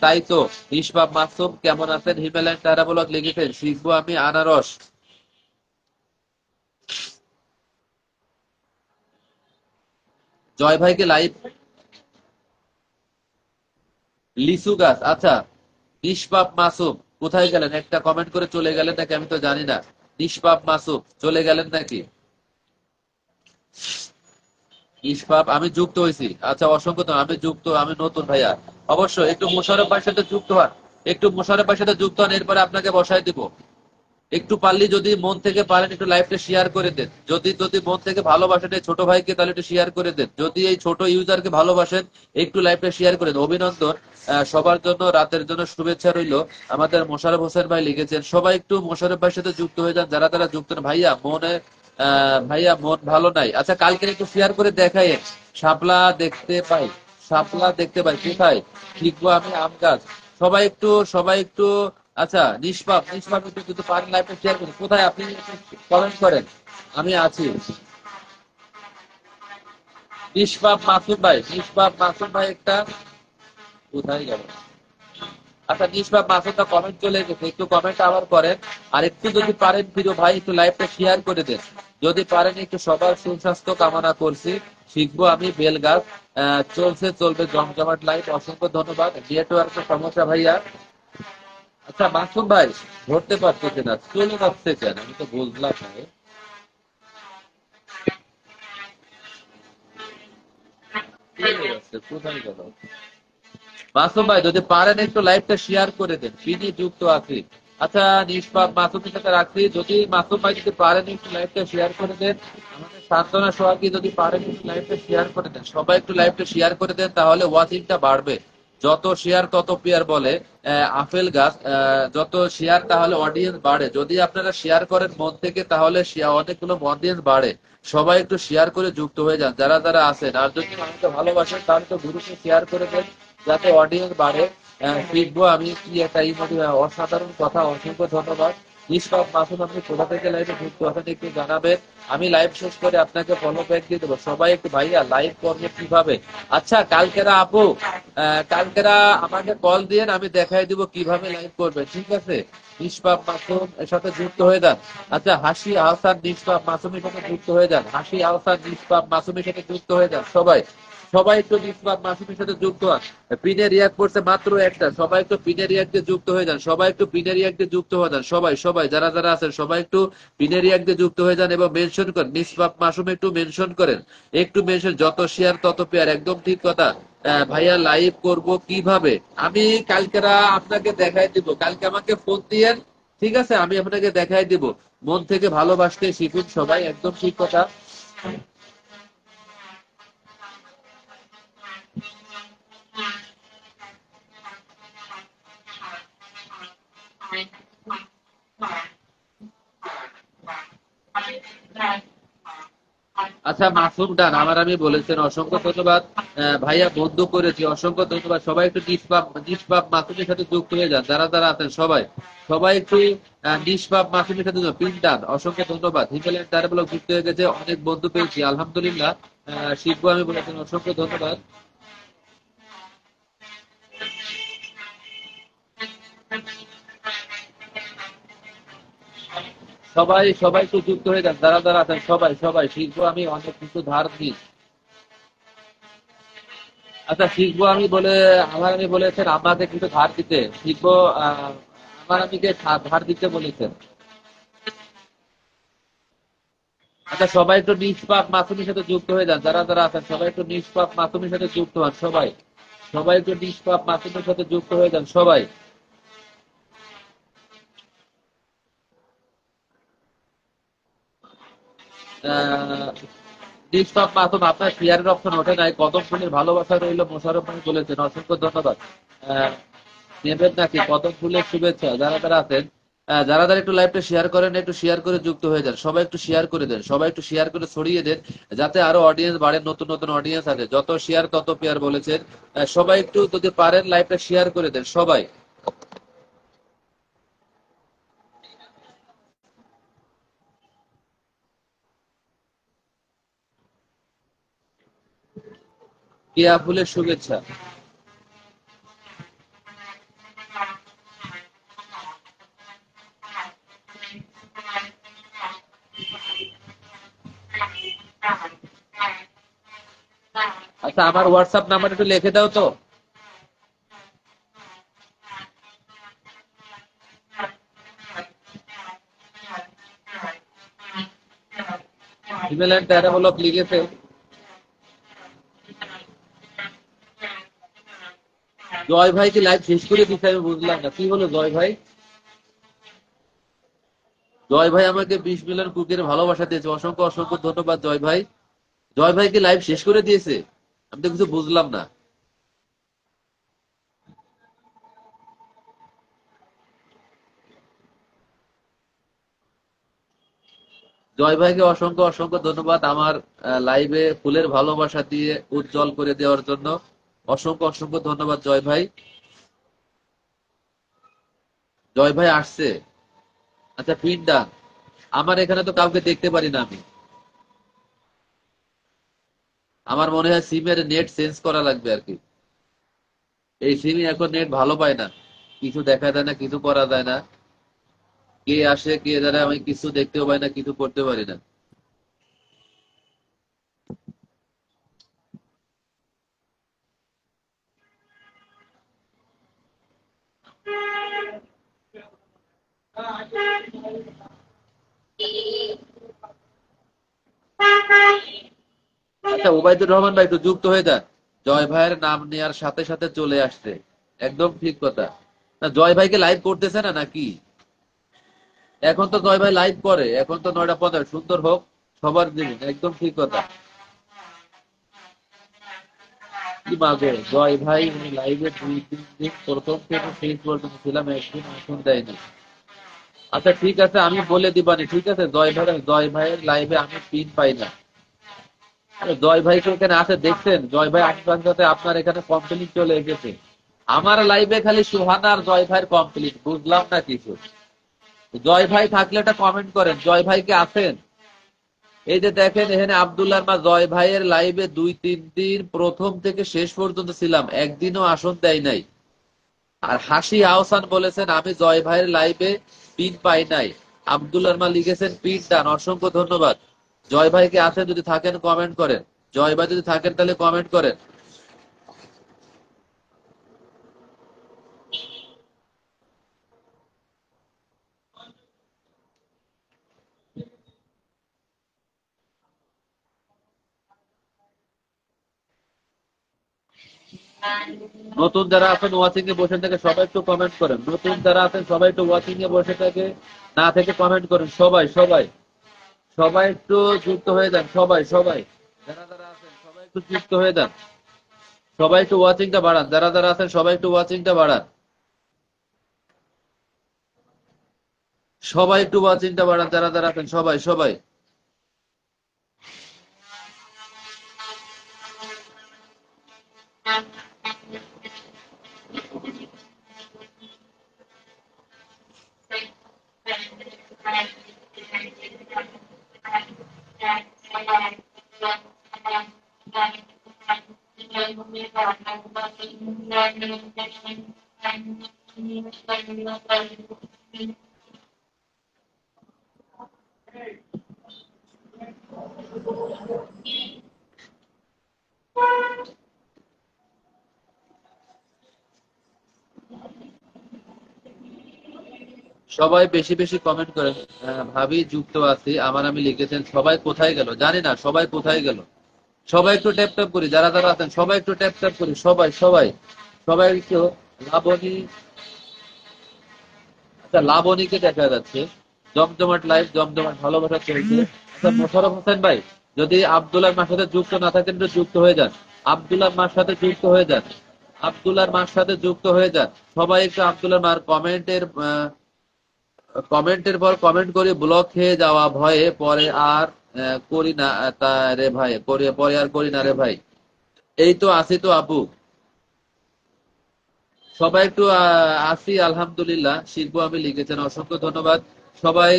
তাই তো। নিষ্পাপ মাসুম কেমন আছেন? হিমালয়ান তারা ব্লগ লিখেছেন, শিখবো আমি আনারস। জয় ভাইকে লাইভ। লিচু গাছ, আচ্ছা। নিষ্পাপ মাসুম কোথায় গেলেন? একটা কমেন্ট করে চলে গেলেন নাকি আমি তো জানি না। নিষ্পাপ মাসুম চলে গেলেন নাকি? নিষ্পাপ আমি যুক্ত হয়েছি, আচ্ছা অসংখ্য ধন্যবাদ। আমি যুক্ত, আমি নতুন ভাইয়া। অবশ্যই একটু মোশাররফ ভাইয়ের সাথে যুক্ত হন। একটু মোশাররফ ভাইয়ের সাথে যুক্ত হন, এরপরে আপনাকে বসায় দিব। একটু পারলে যদি মন থেকে পারেন একটু লাইভটা শেয়ার করে দেন। যদি যদি মন থেকে ভালোবাসেন এই ছোট ভাইকে, তাহলে একটু শেয়ার করে দেন। যদি এই ছোট ইউজারকে ভালোবাসেন একটু লাইভটা শেয়ার করে দেন। অভিনন্দন সবার জন্য, রাতের জন্য শুভেচ্ছা রইল। আমাদের মোশাররফ হোসেন ভাই লিখেছেন, সবাই একটু মোশাররফ ভাইয়ের সাথে যুক্ত হয়ে যান যারা তারা যুক্ত না। ভাইয়া মন ভালো নাই, আচ্ছা কালকে একটু শেয়ার করে দেখাই। শাপলা দেখতে পাই, শাপলা দেখতে পাই কোথায়? শিখবো আমি আম গাছ। সবাই একটু আচ্ছা। নিষ্পাপ, নিষ্পাপ একটু যদি পারেন লাইভটা শেয়ার করুন। কোথায় আপনি কমেন্ট করেন, আমি আছি। নিষ্পাপ মাসুম ভাই, নিষ্পাপ মাসুম ভাই একটা কোথায় গেল? আচ্ছা নিষ্পাপ মাসুমটা কমেন্ট চলে গেছে, একটু কমেন্ট আবার করেন। আর একটু যদি পারেন প্রিয় ভাই একটু লাইভটা শেয়ার করে দেন। যদি পারেন একটু, সবার সুস্বাস্থ্য কামনা করছি। শিখবো আমি বেল গাছ। চলছে চলবে জমজমাট লাইভ, অসংখ্য ধন্যবাদ। নেটওয়ার্কের সমস্যা ভাইয়া। আচ্ছা মাসুম ভাই ধরতে পারতেছে না, চলে যাচ্ছে কেন আমি তো বুঝলাম না। চলে যাচ্ছে, কোথায় গেল? মাসুম ভাই যদি পারেন একটু লাইভটা শেয়ার করে দেন, তিনি যুক্ত আছি। আচ্ছা নিষ্পাপ মাসুমের সাথে রাখছি, যদি মাসুম ভাই যদি পারেন একটু লাইভটা শেয়ার করে দেন। আমাদের সান্ত্বনা সোহাগী যদি পারেন একটু লাইভটা শেয়ার করে দেন। সবাই একটু লাইভটা শেয়ার করে দেন, তাহলে ওয়াচিংটা বাড়বে। যত শেয়ার তত পেয়ার বলে আপেল গাছ। যত শেয়ার তাহলে অডিয়েন্স বাড়ে। যদি আপনারা শেয়ার করেন মন থেকে তাহলে অনেকগুলো অডিয়েন্স বাড়ে। সবাই একটু শেয়ার করে যুক্ত হয়ে যান যারা যারা আছেন। আর যদি আমাকে ভালোবাসেন তাহলে তো গ্রুপে শেয়ার করে দেন যাতে অডিয়েন্স বাড়ে। শিখবো আমি কি একটা অসাধারণ কথা, অসংখ্য ধন্যবাদ। নিষ্পাপ মাসুম আপনি কোথা থেকে লাইভে যুক্ত আছেন একটু জানাবেন। আমি লাইভ শেষ করে আপনাকে ফলো ব্যাক দিয়ে দেবো। সবাই একটু ভাইয়া লাইভ করবে কিভাবে? আচ্ছা কালকেরা আপু, কালকেরা আমাকে কল দিয়ে আমি দেখাই দিব কিভাবে লাইভ করবে, ঠিক আছে? নিষ্পাপ মাসুম এর সাথে যুক্ত হয়ে যান। আচ্ছা হাসি আহসান নিষ্পাপ মাসুমের সাথে যুক্ত হয়ে যান। হাসি আহসান নিষ্পাপ মাসুমের সাথে যুক্ত হয়ে যান সবাই। সবাই একটু নিষ্পাপ মাসুমের সাথে যুক্ত হন। পিনে রিয়াক্ট করছে মাত্র একটা, সবাই একটু পিনে রিয়াক্টে যুক্ত হয়ে যান। সবাই একটু পিনে রিয়াক্টে যুক্ত হয়ে যান। সবাই সবাই যারা যারা আছেন সবাই একটু পিনে রিয়াক্টে যুক্ত হয়ে যান এবং মেনশন করেন নিষ্পাপ মাসুম, একটু মেনশন করেন। একটু মেনশন, যত শেয়ার তত পেয়ার, একদম ঠিক কথা। ভাইয়া লাইভ করব কিভাবে? আমি কালকেরা আপনাকে দেখাই দিব, কালকে আমাকে ফোন দিয়েন, ঠিক আছে? আমি আপনাকে দেখাই দিব। মন থেকে ভালোবাসতে শিখুন সবাই, একদম ঠিক কথা। আচ্ছা মাসুম ডান আমি বলেছেন, অসংখ্য ধন্যবাদ। ভাইয়া বন্ধু করেছি, অসংখ্য ধন্যবাদ। সবাই একটু নিষ্পাপ মাসুমের সাথে যুক্ত হয়ে যান, যারা যারা আছেন সবাই। সবাই একটু নিষ্পাপ মাসুমের সাথে পিন ডান, অসংখ্য ধন্যবাদ। হিমালয়ান ডায়াবলগ যুক্ত হয়ে গেছে, অনেক বন্ধু পেয়েছি আলহামদুলিল্লাহ। শিখবো আমি বলেছেন, অসংখ্য ধন্যবাদ। সবাই সবাই একটু যুক্ত হয়ে যান, যারা যারা আছেন সবাই সবাই। শিখবো আমি, অনেক কিছু ধার দিই। আচ্ছা শিখবো আমি বলে, আমি বলেছেন আমাকে কিছু ধার দিতে। শিখবো আমিকে ধার দিতে বলেছেন। আচ্ছা সবাই একটু নিষ্পাপ মাসুমের সাথে যুক্ত হয়ে যান, যারা যারা আছেন সবাই একটু নিষ্পাপ মাসুমের সাথে যুক্ত হন সবাই। সবাই একটু নিষ্পাপ মাসুমের সাথে যুক্ত হয়ে যান সবাই। আহ নিষ্পাপ মাসুম, আপনার শেয়ারের অপশন ওঠে নাই। কদম ফুলের ভালোবাসা রইল মোশাররফ ভাই বলেছেন, অসংখ্য ধন্যবাদ। আহ নেবেন নাকি কদম ফুলের শুভেচ্ছা, যারা যারা আছেন। যারা যারা একটু লাইভটা শেয়ার করেন, একটু শেয়ার করে যুক্ত হয়ে যান সবাই। একটু শেয়ার করে দেন সবাই, একটু শেয়ার করে ছড়িয়ে দেন, যাতে আরো অডিয়েন্স বাড়ে। নতুন নতুন অডিয়েন্স আছে, যত শেয়ার তত পেয়ার বলেছেন। সবাই একটু যদি পারেন লাইভটা শেয়ার করে দেন সবাই। কেয়া ফুলের শুভেচ্ছা। আচ্ছা আমার হোয়াটসঅ্যাপ নাম্বার একটু লিখে দাও তো। ইমেল এন্ড ডেভেলপ লিখেছে। জয় ভাই কি লাইভ শেষ করে দিচ্ছে, আমি বুঝলাম না কি হলো জয় ভাই। জয় ভাই আমাকে 20 মিলিয়ন কুকির ভালোবাসা দিয়েছে, অসংখ্য অসংখ্য ধন্যবাদ জয় ভাই। জয় ভাই কি লাইভ শেষ করে দিয়েছে? আমি তো কিছু বুঝলাম না। জয় ভাইকে অসংখ্য অসংখ্য ধন্যবাদ আমার লাইভে ফুলের ভালোবাসা দিয়ে উজ্জ্বল করে দেওয়ার জন্য। অসংখ্য অসংখ্য ধন্যবাদ জয় ভাই। জয় ভাই আসছে। আচ্ছা পিনটা আমার এখানে তো কাউকে দেখতে পারি না আমি। আমার মনে হয় সিমের নেট চেঞ্জ করা লাগবে আর কি। এই সিমই এখন নেট ভালো পায় না, কিছু দেখা যায় না, কিছু করা যায় না। কে আসে কে যারা আমি কিছু দেখতেও পাই না, কিছু করতে পারি না। আচ্ছা ওবায়দুর রহমান ভাই একটু যুক্ত হয়ে যান। জয় ভাইয়ের নাম নেওয়ার সাথে সাথে চলে আসছে, একদম ঠিক কথা। না জয় ভাইকে লাইভ করতেছে না নাকি? এখন তো জয় ভাই লাইভ করে, এখন তো 9টা 50, সুন্দর হোক সবার জীবন, একদম ঠিক কথা। কি মাগো জয় ভাই, আমি লাইভে 2-3 দিন প্রথম থেকে শেষ পর্যন্ত ছিলাম, একদিন আসন দেয়নি। আচ্ছা ঠিক আছে, আমি বলে দিবানি, ঠিক আছে। জয় ভাইয়ের লাইভে আমি পিন পাই না। আরে জয় ভাই তো এখানে আছে দেখছেন, জয় ভাই আসবেন সাথে আপনার এখানে কমপ্লিট চলে এসেছে। আমার লাইভে খালি সুহানা আর জয় ভাইয়ের কমপ্লিট, বুঝলাম না কিছু। জয় ভাই থাকলে একটা কমেন্ট করেন, জয় ভাই কি আছেন? এই যে দেখেন এখানে আব্দুল্লাহর মা জয় ভাইয়ের লাইভে 2-3 দিন প্রথম থেকে শেষ পর্যন্ত ছিলাম, একদিনও আসন দেয় নাই। আর হাসি আহসান বলেছেন আমি জয় ভাইয়ের লাইভে পিন পাই নাই। আব্দুল্লাহর মা লিখেছেন পিন ডান, অসংখ্য ধন্যবাদ। জয় ভাই কি আছেন? যদি থাকেন কমেন্ট করেন। জয় ভাই যদি থাকেন তাহলে কমেন্ট করেন। নতুন যারা আছেন ওয়াচিং এ বসে থেকে সবাই একটু কমেন্ট করেন। নতুন যারা আছেন সবাই একটু ওয়াচিং এ বসে থেকে না থেকে কমেন্ট করেন সবাই সবাই। সবাই একটু যুক্ত হয়ে যান সবাই সবাই। যারা যারা আছেন সবাই একটু যুক্ত হয়ে যান। সবাই একটু ওয়াচিংটা বাড়ান, যারা যারা আছেন সবাই একটু ওয়াচিংটা বাড়ান। সবাই একটু ওয়াচিংটা বাড়ান, যারা যারা আছেন সবাই সবাই। সবাই বেশি বেশি কমেন্ট করেন। ভাবি যুক্ত আছি, আমার আমি লিখেছেন, সবাই কোথায় গেল জানি না, সবাই কোথায় গেল। সবাই একটু ট্যাপ ট্যাপ করি, যারা যারা আছেন সবাই একটু ট্যাপ ট্যাপ করি, সবাই সবাই সবাই একটু। লাবণী, আচ্ছা লাবণীকে দেখা যাচ্ছে। জমজমাট লাইভ, জমজমাট ভালোবাসা চলছে। আচ্ছা মোশাররফ হোসেন ভাই, যদি আব্দুল্লাহর মার সাথে যুক্ত না থাকেন একটু যুক্ত হয়ে যান। আব্দুল্লাহর মার সাথে যুক্ত হয়ে যান। আব্দুল্লাহর মার সাথে যুক্ত হয়ে যান। সবাই একটু আব্দুল্লাহর মার কমেন্টের পর কমেন্ট করে ব্লক খেয়ে যাওয়া ভয়ে পরে আর করি না তা রে ভাই, পরে আর করি না রে ভাই। এই তো আছি তো আপু। সবাই একটু আছি আলহামদুলিল্লাহ, শিখবো আমি লিখেছেন, অসংখ্য ধন্যবাদ। সবাই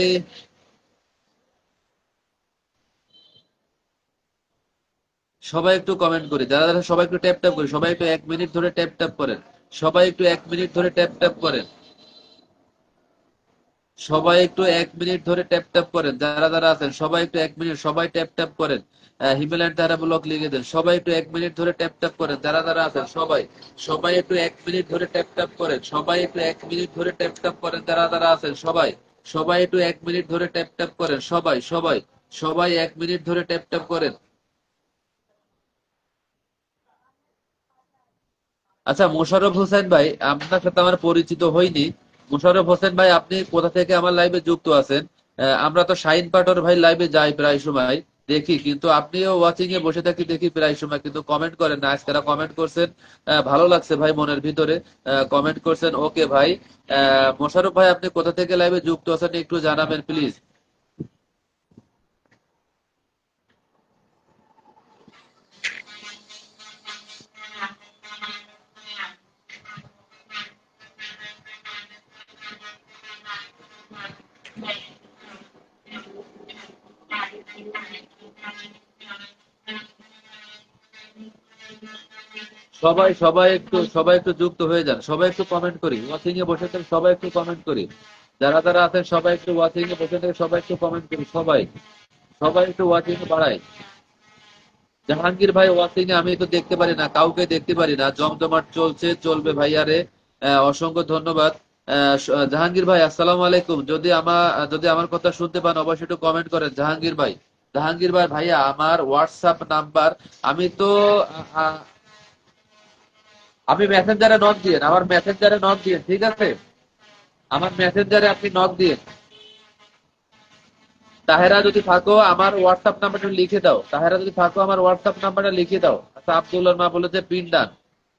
সবাই একটু কমেন্ট করি, যারা যারা সবাই একটু ট্যাপ ট্যাপ করি, সবাই একটু 1 মিনিট ধরে ট্যাপ ট্যাপ করেন। সবাই একটু 1 মিনিট ধরে ট্যাপ ট্যাপ করেন। সবাই একটু 1 মিনিট ধরে ট্যাপ ট্যাপ করেন, যারা যারা আছেন সবাই একটু 1 মিনিট, সবাই ট্যাপ ট্যাপ করেন। হিমালয়ান তারা ব্লক লিখে দেন, সবাই একটু 1 মিনিট ধরে ট্যাপ ট্যাপ করেন, যারা যারা আছেন সবাই। সবাই একটু 1 মিনিট ধরে ট্যাপ ট্যাপ করেন, সবাই একটু 1 মিনিট ধরে ট্যাপ ট্যাপ করেন, যারা যারা আছেন সবাই। সবাই একটু 1 মিনিট ধরে ট্যাপ ট্যাপ করেন, সবাই সবাই সবাই 1 মিনিট ধরে ট্যাপ ট্যাপ করেন। আচ্ছা মোশাররফ হোসেন ভাই, আপনার সাথে আমার পরিচিত হয়নি। মোশাররফ হোসেন ভাই, আপনি কোথা থেকে আমার লাইভে যুক্ত আছেন? আমরা তো শাহিন পাটোর ভাই লাইভে যাই প্রায় সময়, দেখি, কিন্তু আপনিও ওয়াচিং এ বসে থাকি দেখি প্রায় সময়, কিন্তু কমেন্ট করেন না। আজকে কমেন্ট করছেন, ভালো লাগছে ভাই মনের ভিতরে। কমেন্ট করছেন, ওকে ভাই। মোশাররফ ভাই, আপনি কোথা থেকে লাইভে যুক্ত আছেন একটু জানাবেন প্লিজ। সবাই একটু যুক্ত হয়ে যান, সবাই একটু কমেন্ট করি, ওয়াচিং এ বসে থাকেন সবাই একটু কমেন্ট করি। যারা যারা আছেন সবাই একটু ওয়াচিং এ বসে থেকে সবাই একটু কমেন্ট করি, সবাই সবাই একটু ওয়াচিং এ বাড়াই। জাহাঙ্গীর ভাই ওয়াচিং এ আমি তো দেখতে পারি না, কাউকে দেখতে পারি না। জমজমাট চলছে, চলবে ভাইয়ারে। অসংখ্য ধন্যবাদ। জাহাঙ্গীর ভাই আসসালামু আলাইকুম। যদি আমার কথা শুনতে পান অবশ্যই একটু কমেন্ট করেন জাহাঙ্গীর ভাই। জাহাঙ্গীর ভাই ভাইয়া, আমার হোয়াটসঅ্যাপ নাম্বার, আমি তো আহ, আমি মেসেঞ্জারে নক দিয়ে, আমার মেসেঞ্জারে নক দিয়ে, ঠিক আছে? আমার মেসেঞ্জারে আপনি নক দিয়ে। তাহেরা যদি থাকো আমার হোয়াটসঅ্যাপ নাম্বারটা লিখে দাও, তাহেরা যদি থাকো আমার হোয়াটসঅ্যাপ নাম্বারটা লিখে দাও। আচ্ছা আব্দুল্লাহ মা বলেছে পিন ডান।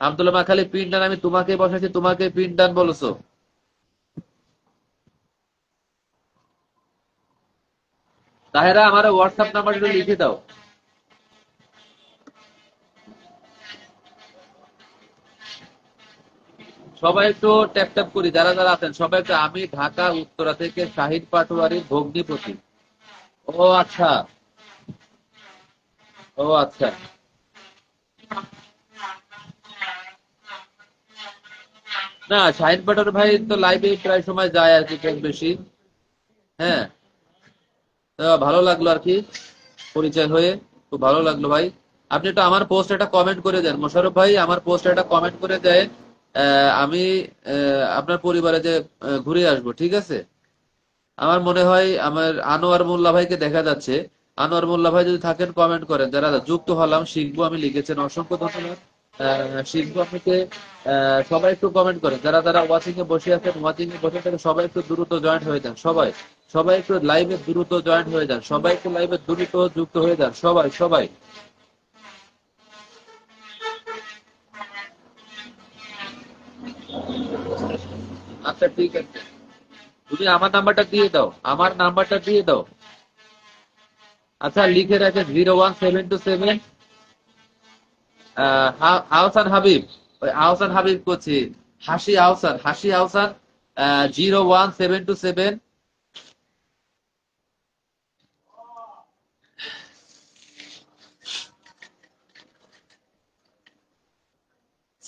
আব্দুল্লাহ মা খালি পিন ডান, আমি তোমাকে বসাইছি, তোমাকে পিন ডান বলেছো। তাহেরা আমার হোয়াটসঅ্যাপ নাম্বারটা লিখে দাও। সবাই একটু ট্যাপ ট্যাপ করি, যারা যারা আছেন সবাই একটু। আমি ঢাকা উত্তরা থেকে শাহিদ পাটোয়ারির ভগ্নিপতি। ও আচ্ছা, ও আচ্ছা। না, শাহিন পাটোয়ারি ভাই তো লাইভে প্রায় সময় যায় আর কি, কম বেশি। হ্যাঁ। তো ভালো লাগলো আর কি পরিচয় হয়ে, খুব ভালো লাগলো ভাই। আপনি একটু আমার পোস্ট একটা কমেন্ট করে দেন মোশাররফ ভাই, আমার পোস্ট একটা কমেন্ট করে দেন। আমি আপনার পরিবারে যে ঘুরে আসবো, ঠিক আছে? আমার মনে হয় আমার আনোয়ার মোল্লা ভাইকে দেখা যাচ্ছে। আনোয়ার মোল্লা ভাই যদি থাকেন কমেন্ট করেন, যারা যুক্ত হলাম শিখবো আমি লিখেছেন, অসংখ্য ধন্যবাদ। শিখবো আপনাকে। সবাই একটু কমেন্ট করেন, যারা যারা ওয়াচিং এ বসে আছেন, ওয়াচিং এ বসে থাকেন সবাই একটু দ্রুত জয়েন্ট হয়ে যান, সবাই সবাই একটু লাইভে দ্রুত জয়েন্ট হয়ে যান, সবাই একটু লাইভে দ্রুত যুক্ত হয়ে যান, সবাই সবাই। আচ্ছা ঠিক আছে, তুমি আমার নাম্বারটা দিয়ে দাও, আমার নাম্বারটা দিয়ে দাও। আচ্ছা লিখে রাখেন 01727। আহসান হাবিব, ওই আহসান হাবিব করছি। হাসি আহসান 01727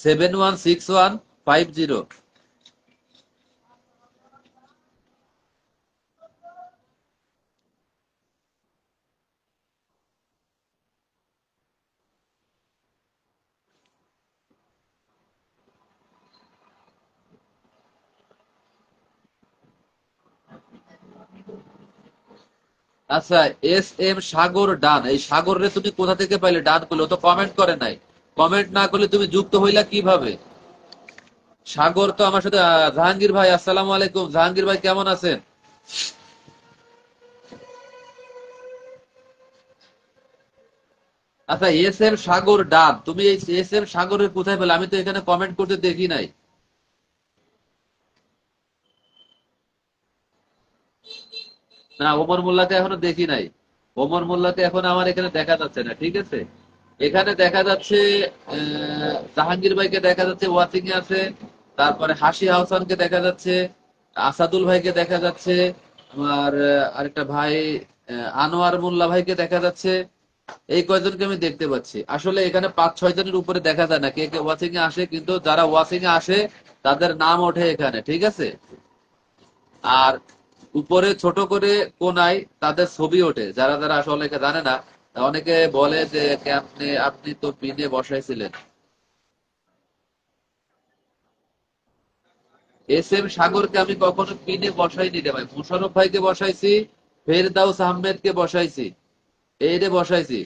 716150। আচ্ছা, SM সাগর ডান, এই সাগর রে তুমি কোথা থেকে পাইলে? ডান করলে ও তো কমেন্ট করে নাই। কমেন্ট না করলে তুমি যুক্ত হইলা কিভাবে? সাগর তো আমার সাথে জাহাঙ্গীর ভাই, আসসালামু আলাইকুম। জাহাঙ্গীর ভাই কেমন আছেন? আচ্ছা, SM সাগর ডান, তুমি এই SM সাগরের কোথায় পেলে? আমি তো এখানে কমেন্ট করতে দেখি নাই। না, ওমর মোল্লাকে এখনো দেখি নাই। ওমর মোল্লাকে এখন আমার এখানে দেখা যাচ্ছে না, ঠিক আছে। এখানে দেখা যাচ্ছে জাহাঙ্গীর ভাইকে দেখা যাচ্ছে, ওয়াচিং এ আছে। তারপরে হাসি হাসানকে দেখা যাচ্ছে, আসাদুল ভাইকে দেখা যাচ্ছে, আমার আরেকটা ভাই আনোয়ার মোল্লা ভাইকে দেখা যাচ্ছে। এই কয়জনকে আমি দেখতে পাচ্ছি। আসলে এখানে 5-6 জনের উপরে দেখা যায় না কে কে ওয়াচিং এ আসে, কিন্তু যারা ওয়াচিং এ আসে তাদের নাম ওঠে এখানে, ঠিক আছে। আর উপরে ছোট করে কোনায় তাদের ছবি ওঠে, যারা যারা আসলে অনেকে জানে না। অনেকে বলে যে আপনি আপনি তো পিনে বসাইছিলেন। SM সাগরকে আমি কখনো পিনে বসাইনি রে ভাই। মোশাররফ ভাইকে বসাইছি, ফেরদাউস আহমেদকে বসাইছি, এই রে বসাইছি।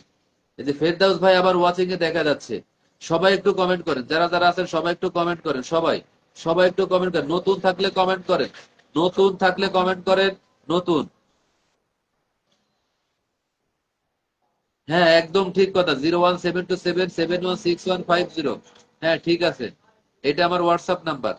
এই যে ফেরদাউস ভাই আবার ওয়াচিং এ দেখা যাচ্ছে। সবাই একটু কমেন্ট করেন, যারা যারা আছেন সবাই একটু কমেন্ট করেন। সবাই সবাই একটু কমেন্ট করেন, নতুন থাকলে কমেন্ট করেন, নতুন থাকলে কমেন্ট করেন। নতুন, হ্যাঁ একদম ঠিক কথা। 01727716150। হ্যাঁ ঠিক আছে, এটা আমার হোয়াটসঅ্যাপ নাম্বার।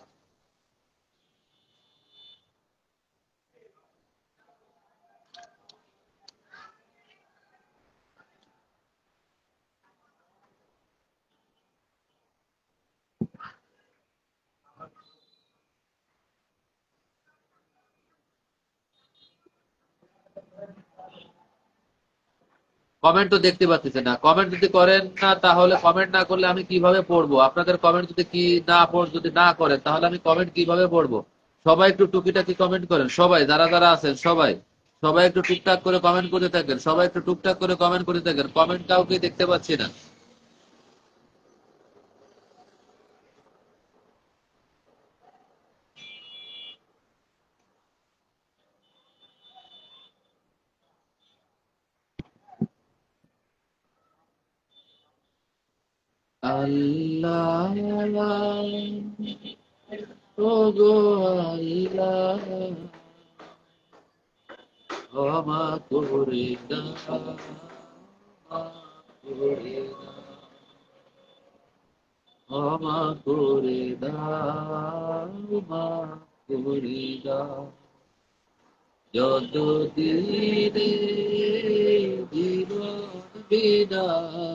কমেন্ট তো দেখতে পাচ্ছি না। কমেন্ট যদি করেন না, তাহলে কমেন্ট না করলে আমি কিভাবে পড়বো? আপনাদের কমেন্ট যদি কি না যদি না করেন, তাহলে আমি কমেন্ট কিভাবে পড়বো? সবাই একটু টুকিটাকি কমেন্ট করেন, সবাই যারা যারা আছেন সবাই। সবাই একটু টুকটাক করে কমেন্ট করতে থাকেন, সবাই একটু টুকটাক করে কমেন্ট করতে থাকেন। কমেন্ট কাউকে দেখতে পাচ্ছি না। আল্লাহ, ও গো আল্লাহ, ক্ষমা করে দাও, ক্ষমা করে দাও, ক্ষমা করে দাও, মাফ করে দাও। যত দিনে জীবন বিনা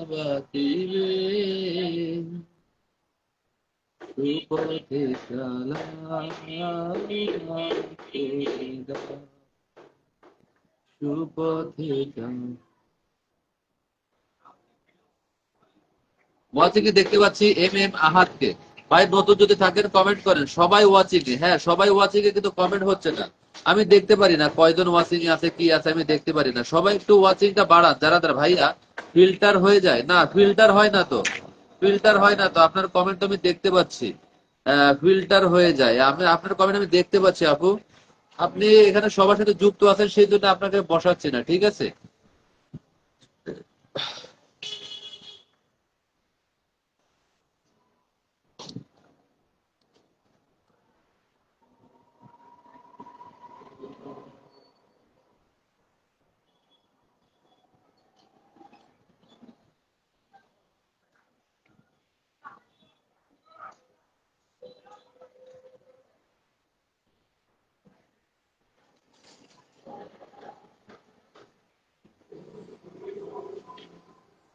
বাতিবে, সুপথে চালাও, মাফ করে দাও, সুপথে চালাও। ওয়াচিং এ দেখতে পাচ্ছি আহাদকে। ভাই নতুন যদি থাকেন কমেন্ট করেন। সবাই ওয়াচিং এ, হ্যাঁ সবাই ওয়াচিং এ, কিন্তু কমেন্ট হচ্ছে না। আমি দেখতে পারি না কয়জন ওয়াচিং এ আছে, কি আছে আমি দেখতে পারি না। সবাই একটু ওয়াচিং টা বাড়ান, যারা যারা। ভাইয়া ফিল্টার হয়ে যায় না, ফিল্টার হয় না তো, ফিল্টার হয় না তো। আপনার কমেন্ট তো আমি দেখতে পাচ্ছি, ফিল্টার হয়ে যায়। আমি আপনার কমেন্ট আমি দেখতে পাচ্ছি আপু। আপনি এখানে সবার সাথে যুক্ত আছেন, সেই জন্য আপনাকে বসাচ্ছি না, ঠিক আছে।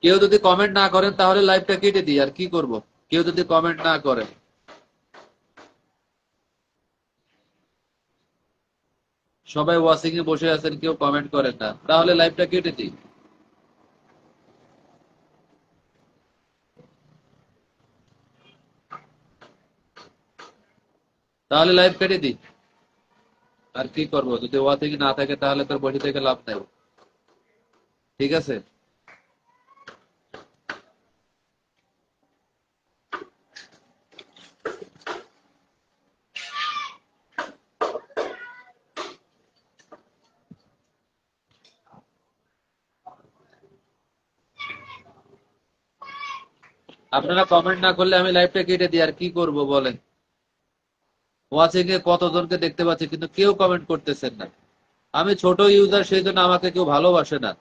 কেউ যদি কমেন্ট না করেন তাহলে লাইভটা কেটে দিই, আর কি করব। কেউ যদি কমেন্ট না করেন, সবাই ওয়াচিং এ বসে আছেন, কেউ কমেন্ট করেন না, তাহলে লাইভটা কেটে দিই। তাহলে লাইভ কেটে দিই। আর কি করবো, যদি ওয়া থেকে না থাকে তাহলে তোর বসে থেকে লাভ নাই। ঠিক আছে। আপনারা কমেন্ট না করলে আমি লাইভটা কেটে দিই, আর কি করব বলেন। ওয়াচিং এ কতজনকে দেখতে পাচ্ছি কিন্তু কেউ কমেন্ট করতেছেন না। আমি ছোট ইউজার, সেই জন্য আমাকে কেউ ভালোবাসে না।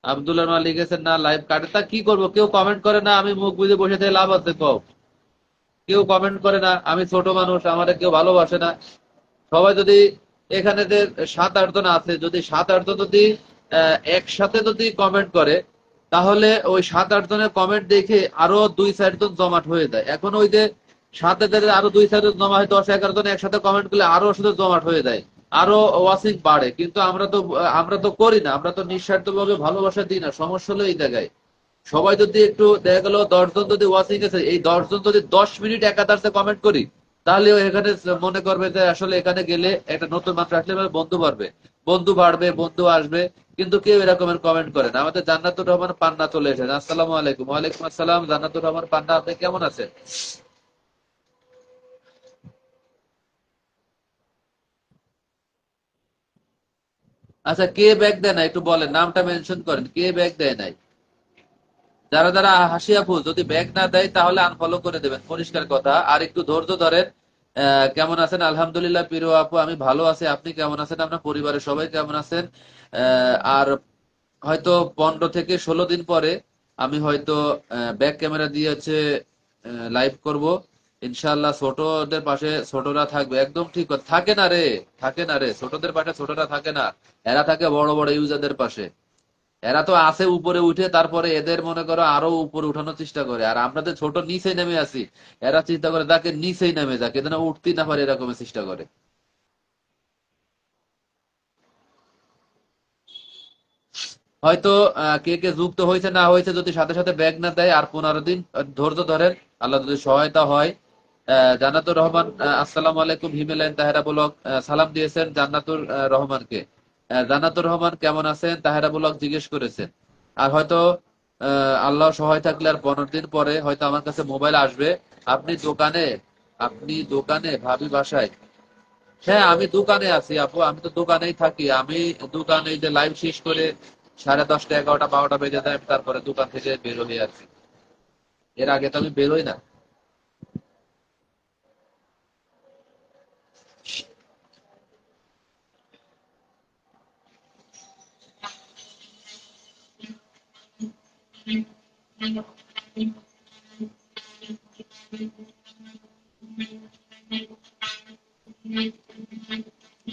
আব্দুল্লাহ মা লিখেছেন না লাইভ কাটে, তা কি করব, কেউ কমেন্ট করে না, আমি মুখ বুজে বসে থেকে লাভ আছে কও। কেউ কমেন্ট করে না, আমি ছোট মানুষ, আমাদের কেউ ভালোবাসে না। সবাই যদি, এখানে যে 7-8 জন আছে, যদি 7-8 জন যদি একসাথে যদি কমেন্ট করে, তাহলে ওই 7-8 জনের কমেন্ট দেখে আরো 2-4 জন জমাট হয়ে যায়। এখন ওই যে 7 দের আরো 2-4 জন জমা হয়, 10-11 জন একসাথে কমেন্ট করলে আরো সাথে জমাট হয়ে যায়, আরো ওয়াচিং বাড়ে। কিন্তু আমরা তো করি না, আমরা তো নিঃস্বার্থ ভাবে ভালোবাসা দিই না। সমস্যা হলো এই জায়গায়। সবাই যদি একটু, দেখা গেল 10 জন যদি ওয়াচিং আছে, এই 10 জন যদি 10 মিনিট একাধারে কমেন্ট করি, তাহলে এখানে মনে করবে যে আসলে এখানে গেলে একটা নতুন মানুষ আসলে বন্ধু বাড়বে, বন্ধু বাড়বে, বন্ধু আসবে। কিন্তু কেউ এরকমের কমেন্ট করে না। আমাদের জান্নাতুর রহমান পান্না চলে এসেছে। আসসালামু আলাইকুম। ওয়ালাইকুম আসসালাম। জান্নাতুর রহমান পান্না, আপনি কেমন আছেন? আচ্ছা, কে ব্যাগ দেয় না একটু বলেন, নামটা মেনশন করেন, কে ব্যাগ দেয় নাই। যারা যারা হাসি আপু যদি ব্যাগ না দেয় তাহলে আনফলো করে দেবেন, পরিষ্কার কথা। আর একটু ধৈর্য ধরেন। কেমন আছেন? আলহামদুলিল্লাহ প্রিয় আপু, আমি ভালো আছি। আপনি কেমন আছেন? আপনার পরিবারের সবাই কেমন আছেন? আর হয়তো 15 থেকে 16 দিন পরে আমি হয়তো ব্যাক ক্যামেরা দিয়ে হচ্ছে লাইভ করব ইনশাআল্লাহ। ছোটদের পাশে ছোটরা থাকবে, একদম ঠিক কথা। থাকে না রে, থাকে না রে, ছোটদের পাশে ছোটরা থাকে না। এরা থাকে বড় বড় ইউজারদের পাশে। এরা তো আছে উপরে উঠে, তারপরে এদের মনে করো আরো উপরে উঠানোর চেষ্টা করে। আর আমরা যে ছোট নিচে নেমে আছি, এরা চিন্তা করে তাকে নিচেই নেমে যাক, এদের উঠতেই না পারে, এরকমের চেষ্টা করে। হয়তো কে কে যুক্ত হয়েছে না হয়েছে, যদি সাথে সাথে ব্যাগ না দেয় আর 15 দিন ধৈর্য ধরেন, আল্লাহ যদি সহায়তা হয়। জান্নাতুর রহমান, আসসালামু আলাইকুম। হিমেলাইন তাহেরা ব্লগ সালাম দিয়েছেন জান্নাতুর রহমানকে। জান্নাতুর রহমান কেমন আছেন তাহেরা ব্লগ জিজ্ঞেস করেছেন। আর হয়তো আল্লাহ সহায় থাকলে আর 15 দিন পরে হয়তো আমার কাছে মোবাইল আসবে। আপনি দোকানে, আপনি দোকানে ভাবি বাসায়? হ্যাঁ, আমি দোকানে আছি আপু, আমি তো দোকানেই থাকি। আমি দোকানে যে লাইভ শেষ করে 10:30, 11টা, 12টা বেজে যায়, আমি তারপরে দোকান থেকে বের হয়ে আছি। এর আগে তো আমি বেরোই না।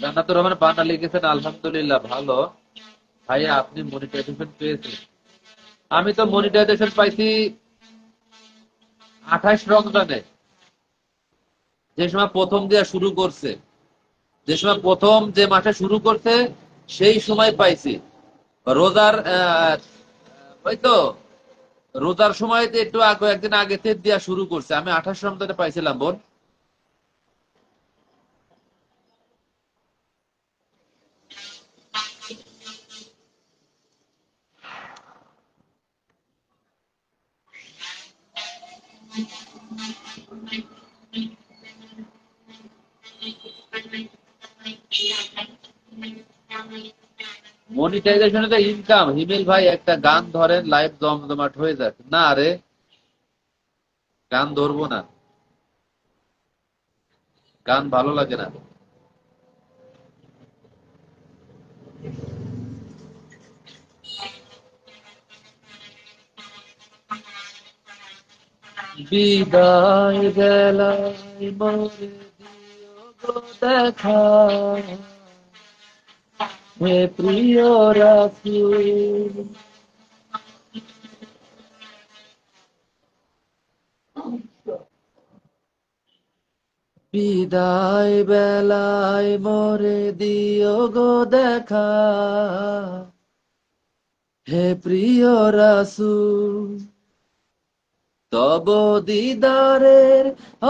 জান্নাতুর রহমান পান্না লিখেছেন আলহামদুলিল্লাহ ভালো। ভাইয়া আপনি মনিটাইজেশন পেয়েছেন? আমি তো মনিটাইজেশন পাইছি 28 রমজানে, যে সময় প্রথম দেয়া শুরু করছে, যে সময় প্রথম যে মাসে শুরু করছে সেই সময় পাইছি। রোজার ওই তো রোজার সময় তো একটু আগে, একদিন আগে থেকে দেওয়া শুরু করছে। আমি 28 রমজানে পাইছিলাম বোন। মনিটাইজেশনে তো ইনকাম, হিমেল ভাই একটা গান ধরেন, লাইভ জমজমাট হয়ে যাক না রে। গান ধরবো না, গান ভালো লাগে না। বিদায় বেলায় মরে দিও গো দেখা, হে প্রিয় রাসূল। বিদায় বেলায় মরে দিও গো দেখা, হে প্রিয় রাসূল। তব দিদারের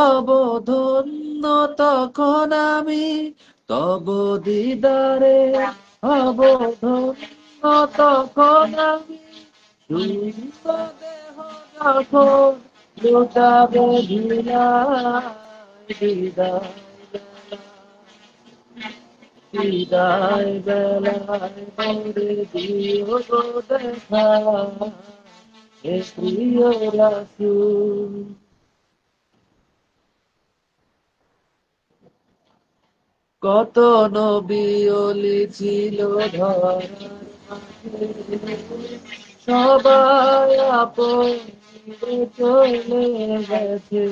অবধন্য তখন আমি, তব দিদারের অবধন্য তখন আমি, সুস্থ দেহ যখন লুটাবে ধুলায়, বিদায় বিদায় বেলায় মোরে দিও গো দেখা, হে প্রিয় রাসূল। কত নবী ওলি ছিল ধরার মাঝে, সবাই আপন চলে গেছে।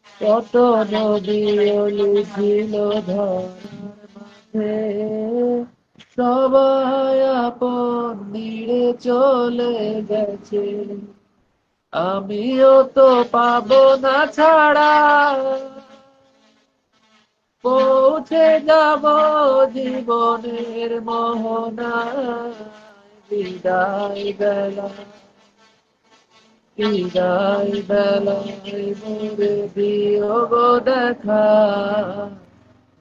কত নবী ওলি ছিল ধরার মাঝে, সবাই আপন নিয়ে চলে গেছে। আমিও তো পাবো না ছাড়া, পৌঁছে যাব জীবনের মোহনায়, বিদায় বেলা বিদায় বেলায় মোরে দিও গো দেখা,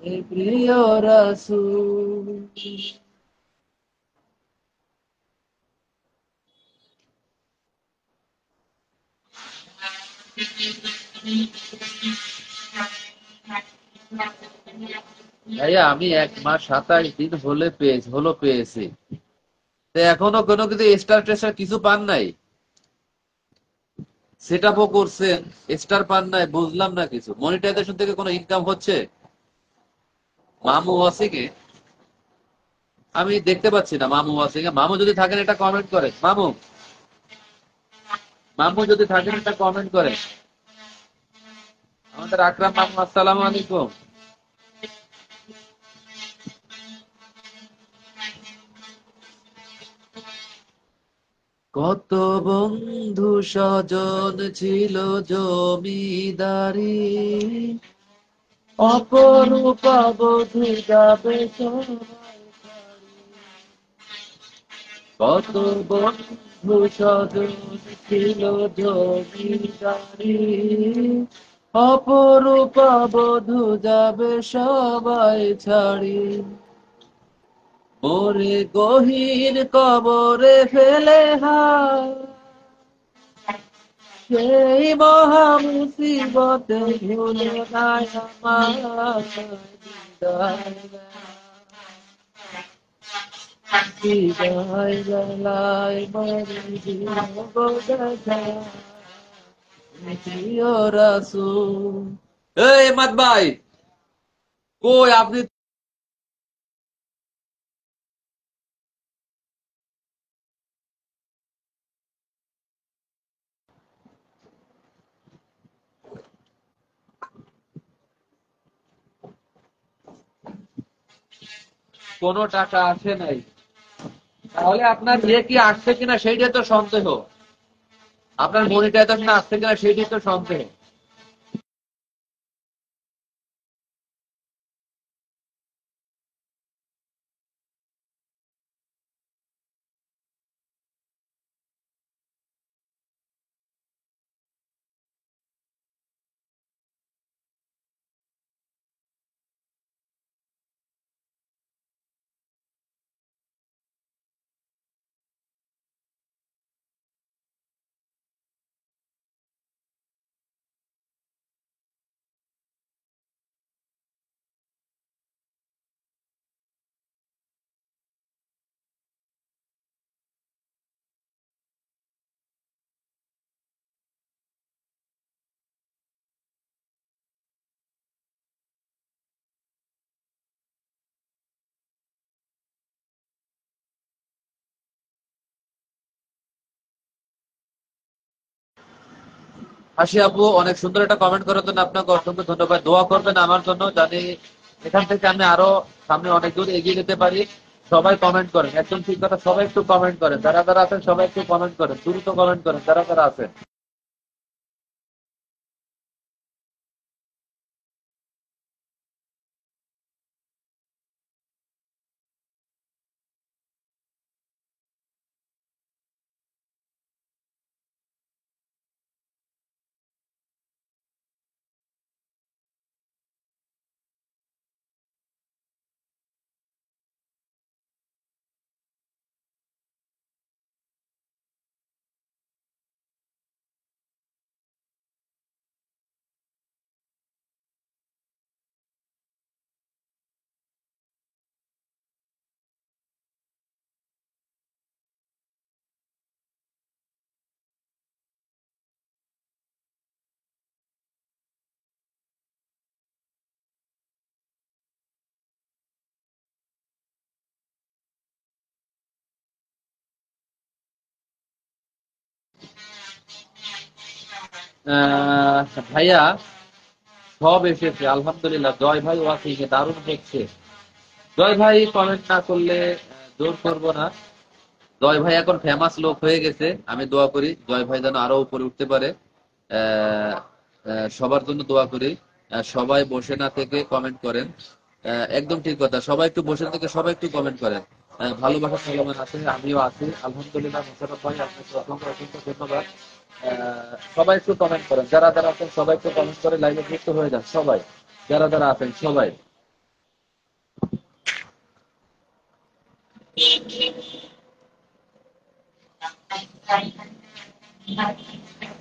হে প্রিয় রাসূল। ভাইয়া আমি 1 মাস 27 দিন পেয়েছি, তো এখনো কোনো কিছু স্টার টেস্টার কিছু পান নাই? সেট আপও করছেন, স্টার পান নাই, বুঝলাম না কিছু। মনিটাইজেশন থেকে কোনো ইনকাম হচ্ছে? মামু ওয়াসিকে আমি দেখতে পাচ্ছি না। মামু ওয়াসিকে, মামু যদি থাকেন একটা কমেন্ট করেন। মামু মামু যদি থাকেন একটা কমেন্ট করেন। আমাদের আকরাম মামু, আসসালামু আলাইকুম। কত বন্ধু স্বজন ছিল জমিদারি, অপরূপা বধূ যাবে সবাই ছাড়ি। কত বন্ধু স্বজন ছিল জমিদারি, অপরূপা বধূ যাবে সবাই ছাড়ি। মোরে গহীন কবরে ফেলে হায়, সেই মহা মুসিবতে ভুলে নাই আমার, বিদায় বিদায় বেলায় মরে দিও গো দেখা, প্রিয় রাসূল। এই এমাদ ভাই, কই আপনি? কোনো টাকা আসে নাই, তাহলে আপনার ইয়ে কি আসছে কিনা সেইটাই তো সন্দেহ। আপনার মনিটাইজেশন আসছে কিনা সেইটাই তো সন্দেহ। হাসি আপু, অনেক সুন্দর একটা কমেন্ট করার জন্য আপনাকে অসংখ্য ধন্যবাদ। দোয়া করবেন আমার জন্য, জানি এখান থেকে আমি আরো সামনে অনেক দূর এগিয়ে যেতে পারি। সবাই কমেন্ট করেন, একদম ঠিক কথা, সবাই একটু কমেন্ট করেন। যারা যারা আছেন সবাই একটু কমেন্ট করেন, দ্রুত কমেন্ট করেন যারা যারা আছেন। ভাইয়া সব এসেছে আলহামদুলিল্লাহ। জয় ভাই ওয়াকিং এ দারুণ হচ্ছে। জয় ভাই কমেন্ট না করলে জোর করবো না। জয় ভাই এখন ফেমাস লোক হয়ে গেছে, আমি দোয়া করি জয় ভাই যেন আরো উপরে উঠতে পারে। আহ, সবার জন্য দোয়া করি। সবাই বসে না থেকে কমেন্ট করেন। একদম ঠিক কথা, সবাই একটু বসে থেকে সবাই একটু কমেন্ট করেন। ভালোবাসা চলমান আছে, আমিও আছি আলহামদুলিল্লাহ। মোশাররফ ভাই আপনাকে অসংখ্য অসংখ্য ধন্যবাদ। সবাই একটু কমেন্ট করেন, যারা যারা আছেন সবাই একটু কমেন্ট করে লাইভে যুক্ত হয়ে যান সবাই, যারা যারা আছেন সবাই।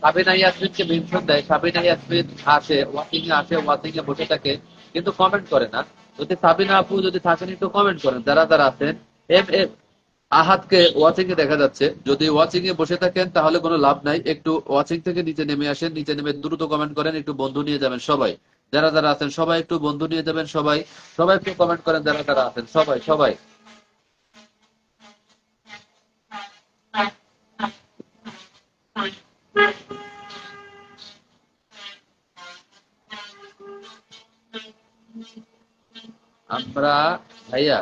সাবিনা ইয়াসমিনকে মেনশন দেয়, সাবিনা ইয়াসমিন আসে ওয়াকিং এ, আসে ওয়াকিং এ বসে থাকে কিন্তু কমেন্ট করে না। যদি সাবিনা আপু যদি থাকেন একটু কমেন্ট করেন যারা যারা আছেন। এম এম আহাতকে ওয়াচিং এ দেখা যাচ্ছে, যদি ওয়াচিং এ বসে থাকেন তাহলে কোনো লাভ নাই, একটু ওয়াচিং থেকে নিচে নেমে আসেন, নিচে নেমে দ্রুত কমেন্ট করেন, একটু বন্ধু নিয়ে যাবেন সবাই। যারা যারা আছেন সবাই একটু বন্ধু নিয়ে যাবেন সবাই, সবাই একটু কমেন্ট করেন যারা যারা আছেন সবাই সবাই। আমরা ভাইয়া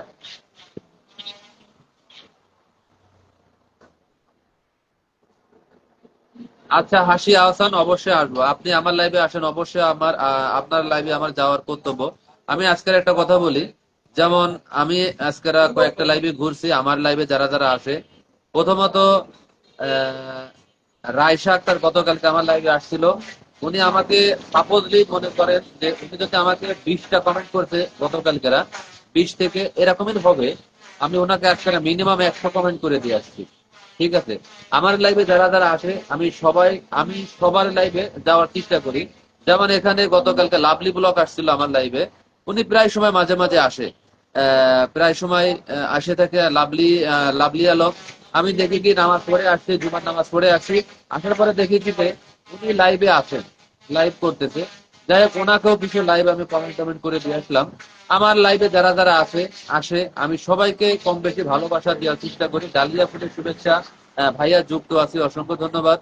আচ্ছা, হাসি আহসান অবশ্যই আসবো, আপনি আমার লাইভে আসেন অবশ্যই। আমার আপনার লাইভে আমার যাওয়ার কর্তব্য। আমি আজকের একটা কথা বলি, যেমন আমি আজকের কয়েকটা লাইভে ঘুরছি, আমার লাইভে যারা যারা আসে। প্রথমত আহ, রায়শা আক্তার গতকালকে আমার লাইভে আসছিল। উনি আমাকে সাপোজলি মনে করেন যে উনি যদি আমাকে 20টা কমেন্ট করতে গতকালকেরা, 20 থেকে এরকমই হবে, আমি ওনাকে আজকে মিনিমাম 100 কমেন্ট করে দিয়ে আসছি। ঠিক আছে, আমার লাইভে যারা যারা আসে আমি সবার লাইভে যাওয়ার চেষ্টা করি। যেমন এখানে গতকালকে লাভলি ব্লক আসছিল আমার লাইভে, উনি প্রায় সময় মাঝে মাঝে আসে। প্রায় সময় আসে থাকে লাভলি আলম। আমি দেখি কি নামাজ পড়ে আসছি, জুমার নামাজ পড়ে আসি, আসার পরে দেখি কি যে উনি লাইভে আছেন, লাইভ করতেছে। যাই হোক, ওনাকেও কিছু লাইভ আমি কমেন্ট টমেন্ট করে দিয়ে আসলাম। আমার লাইভে যারা যারা আসে আমি সবাইকে কম বেশি ভালোবাসা দেওয়ার চেষ্টা করি। ডালিয়া ফুলের শুভেচ্ছা। ভাইয়া যুক্ত আছি, অসংখ্য ধন্যবাদ।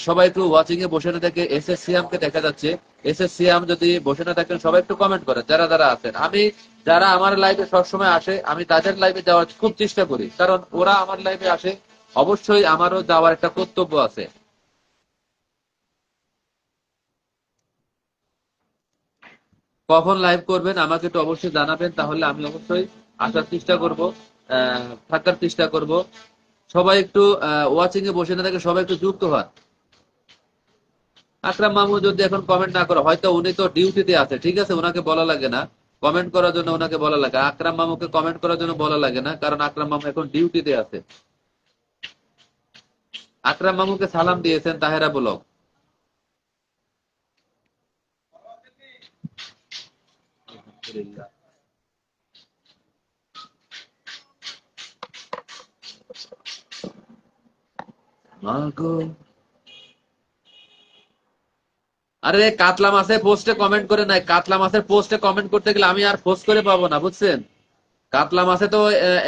সবাই একটু ওয়াচিং এ বসে না থেকে এস এস সিয়াম কে দেখা যাচ্ছে, এস এস সিয়াম যদি বসে না থাকেন সবাই একটু কমেন্ট করেন যারা যারা আছেন। আমি যারা আমার লাইভে সবসময় আসে আমি তাদের লাইভে যাওয়ার খুব চেষ্টা করি, কারণ ওরা আমার লাইভে আসে, অবশ্যই আমারও যাওয়ার একটা কর্তব্য আছে। কখন লাইভ করবেন আমাকে একটু অবশ্যই জানাবেন, তাহলে আমি অবশ্যই আসার চেষ্টা করব, থাকার চেষ্টা করব। সবাই একটু ওয়াচিং এ বসে না থাকে সবাই একটু যুক্ত হন। আকরাম মামু যদি এখন কমেন্ট না করে, হয়তো উনি তো ডিউটিতে আছে, ঠিক আছে, ওনাকে বলা লাগে না কমেন্ট করার জন্য, ওনাকে বলা লাগে। আকরাম মামুকে কমেন্ট করার জন্য বলা লাগে না, কারণ আকরাম মামু এখন ডিউটিতে আছে। আকরাম মামুকে সালাম দিয়েছেন তাহেরা ব্লগ। আলহামদুলিল্লাহ। মাগো, আরে কাতলা মাছের পোস্টে কমেন্ট করে নাই, কাতলা মাছের পোস্টে কমেন্ট করতে গেলে আমি আর পোস্ট করে পাবো না, বুঝছেন। কাতলা মাছে তো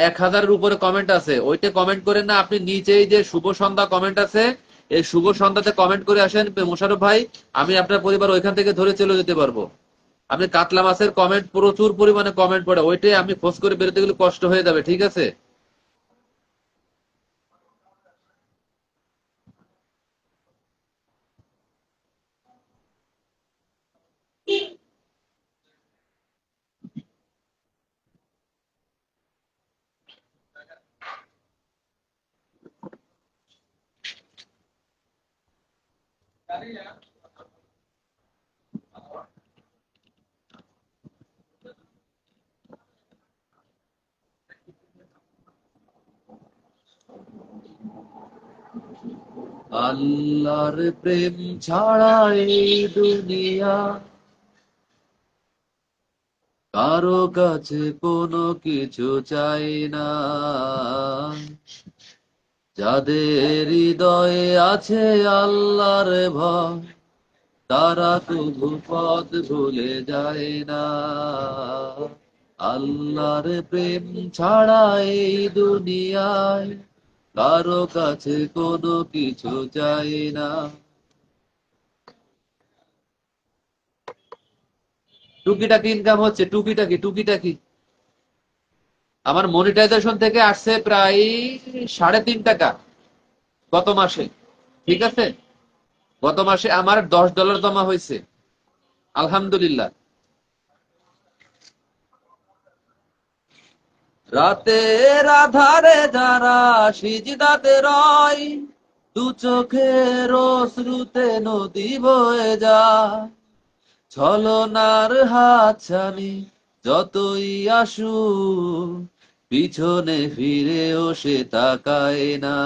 1000-এর উপরে কমেন্ট আছে, ওইটা কমেন্ট করেন না আপনি, নিচেই যে শুভ সন্ধ্যা কমেন্ট আছে, এই শুভ সন্ধ্যাতে কমেন্ট করে আসেন মোশাররফ ভাই, আমি আপনার পরিবার ওইখান থেকে ধরে চলে যেতে পারবো। আপনি কাতলা মাছের কমেন্ট প্রচুর পরিমাণে কমেন্ট পড়ে, ওইটাই আমি খোঁজ করে বেরোতে গেলে কষ্ট হয়ে যাবে, ঠিক আছে। আল্লাহর প্রেম ছাড়া এই দুনিয়া কারো কাছে কোনো কিছু চাই না। যাদের হৃদয়ে আছে আল্লাহর ভয়, তারা তবু পথ ভুলে যায় না। আল্লাহর প্রেম ছাড়া এই দুনিয়ায় কারো কাছে কোনো কিছু চাই না। টুকিটাকি ইনকাম হচ্ছে, টুকিটাকি টুকিটাকি। আমার মনিটাইজেশন থেকে আসছে প্রায় 3.5 টাকা গত মাসে। ঠিক আছে, গত মাসে আমার $10 জমা হয়েছে, আলহামদুলিল্লাহ। রাতের আধারে যারা সিজদাতে রয়, দু চোখের অশ্রুতে নদী বয়ে যায়, ছলনার হাতছানি যতই আসুক, পিছনে ফিরেও সে তাকায় না।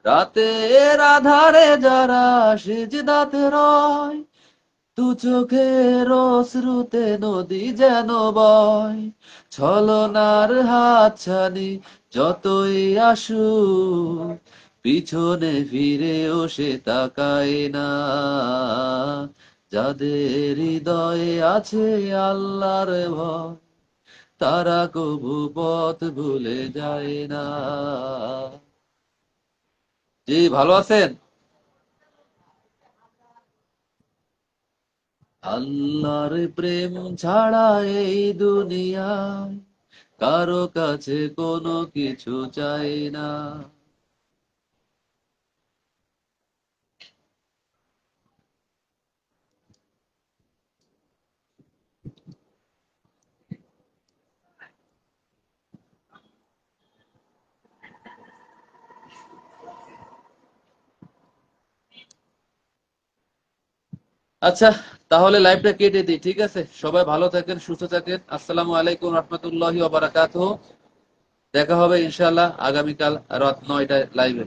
রাতের আধারে যারা সিজদাতে রয়, দু চোখের অশ্রুতে নদী যেন বয়, ছলনার হাতছানি যতই আসুক, পিছনে ফিরেও সে তাকায় না। যাদের হৃদয়ে আছে আল্লাহর ভয়, তারা কবু পথ ভুলে যায় না। জি, ভালো আছেন? আল্লাহর প্রেম ছাড়া এই দুনিয়ায় কারো কাছে কোনো কিছু চাই না। আচ্ছা, তাহলে লাইভটা কেটে দিই, ঠিক আছে? সবাই ভালো থাকেন, সুস্থ থাকেন। আসসালামু আলাইকুম রহমতুল্লাহি ওয়া বারাকাতুহু। দেখা হবে ইনশাআল্লাহ আগামীকাল রাত 9টায় লাইভে।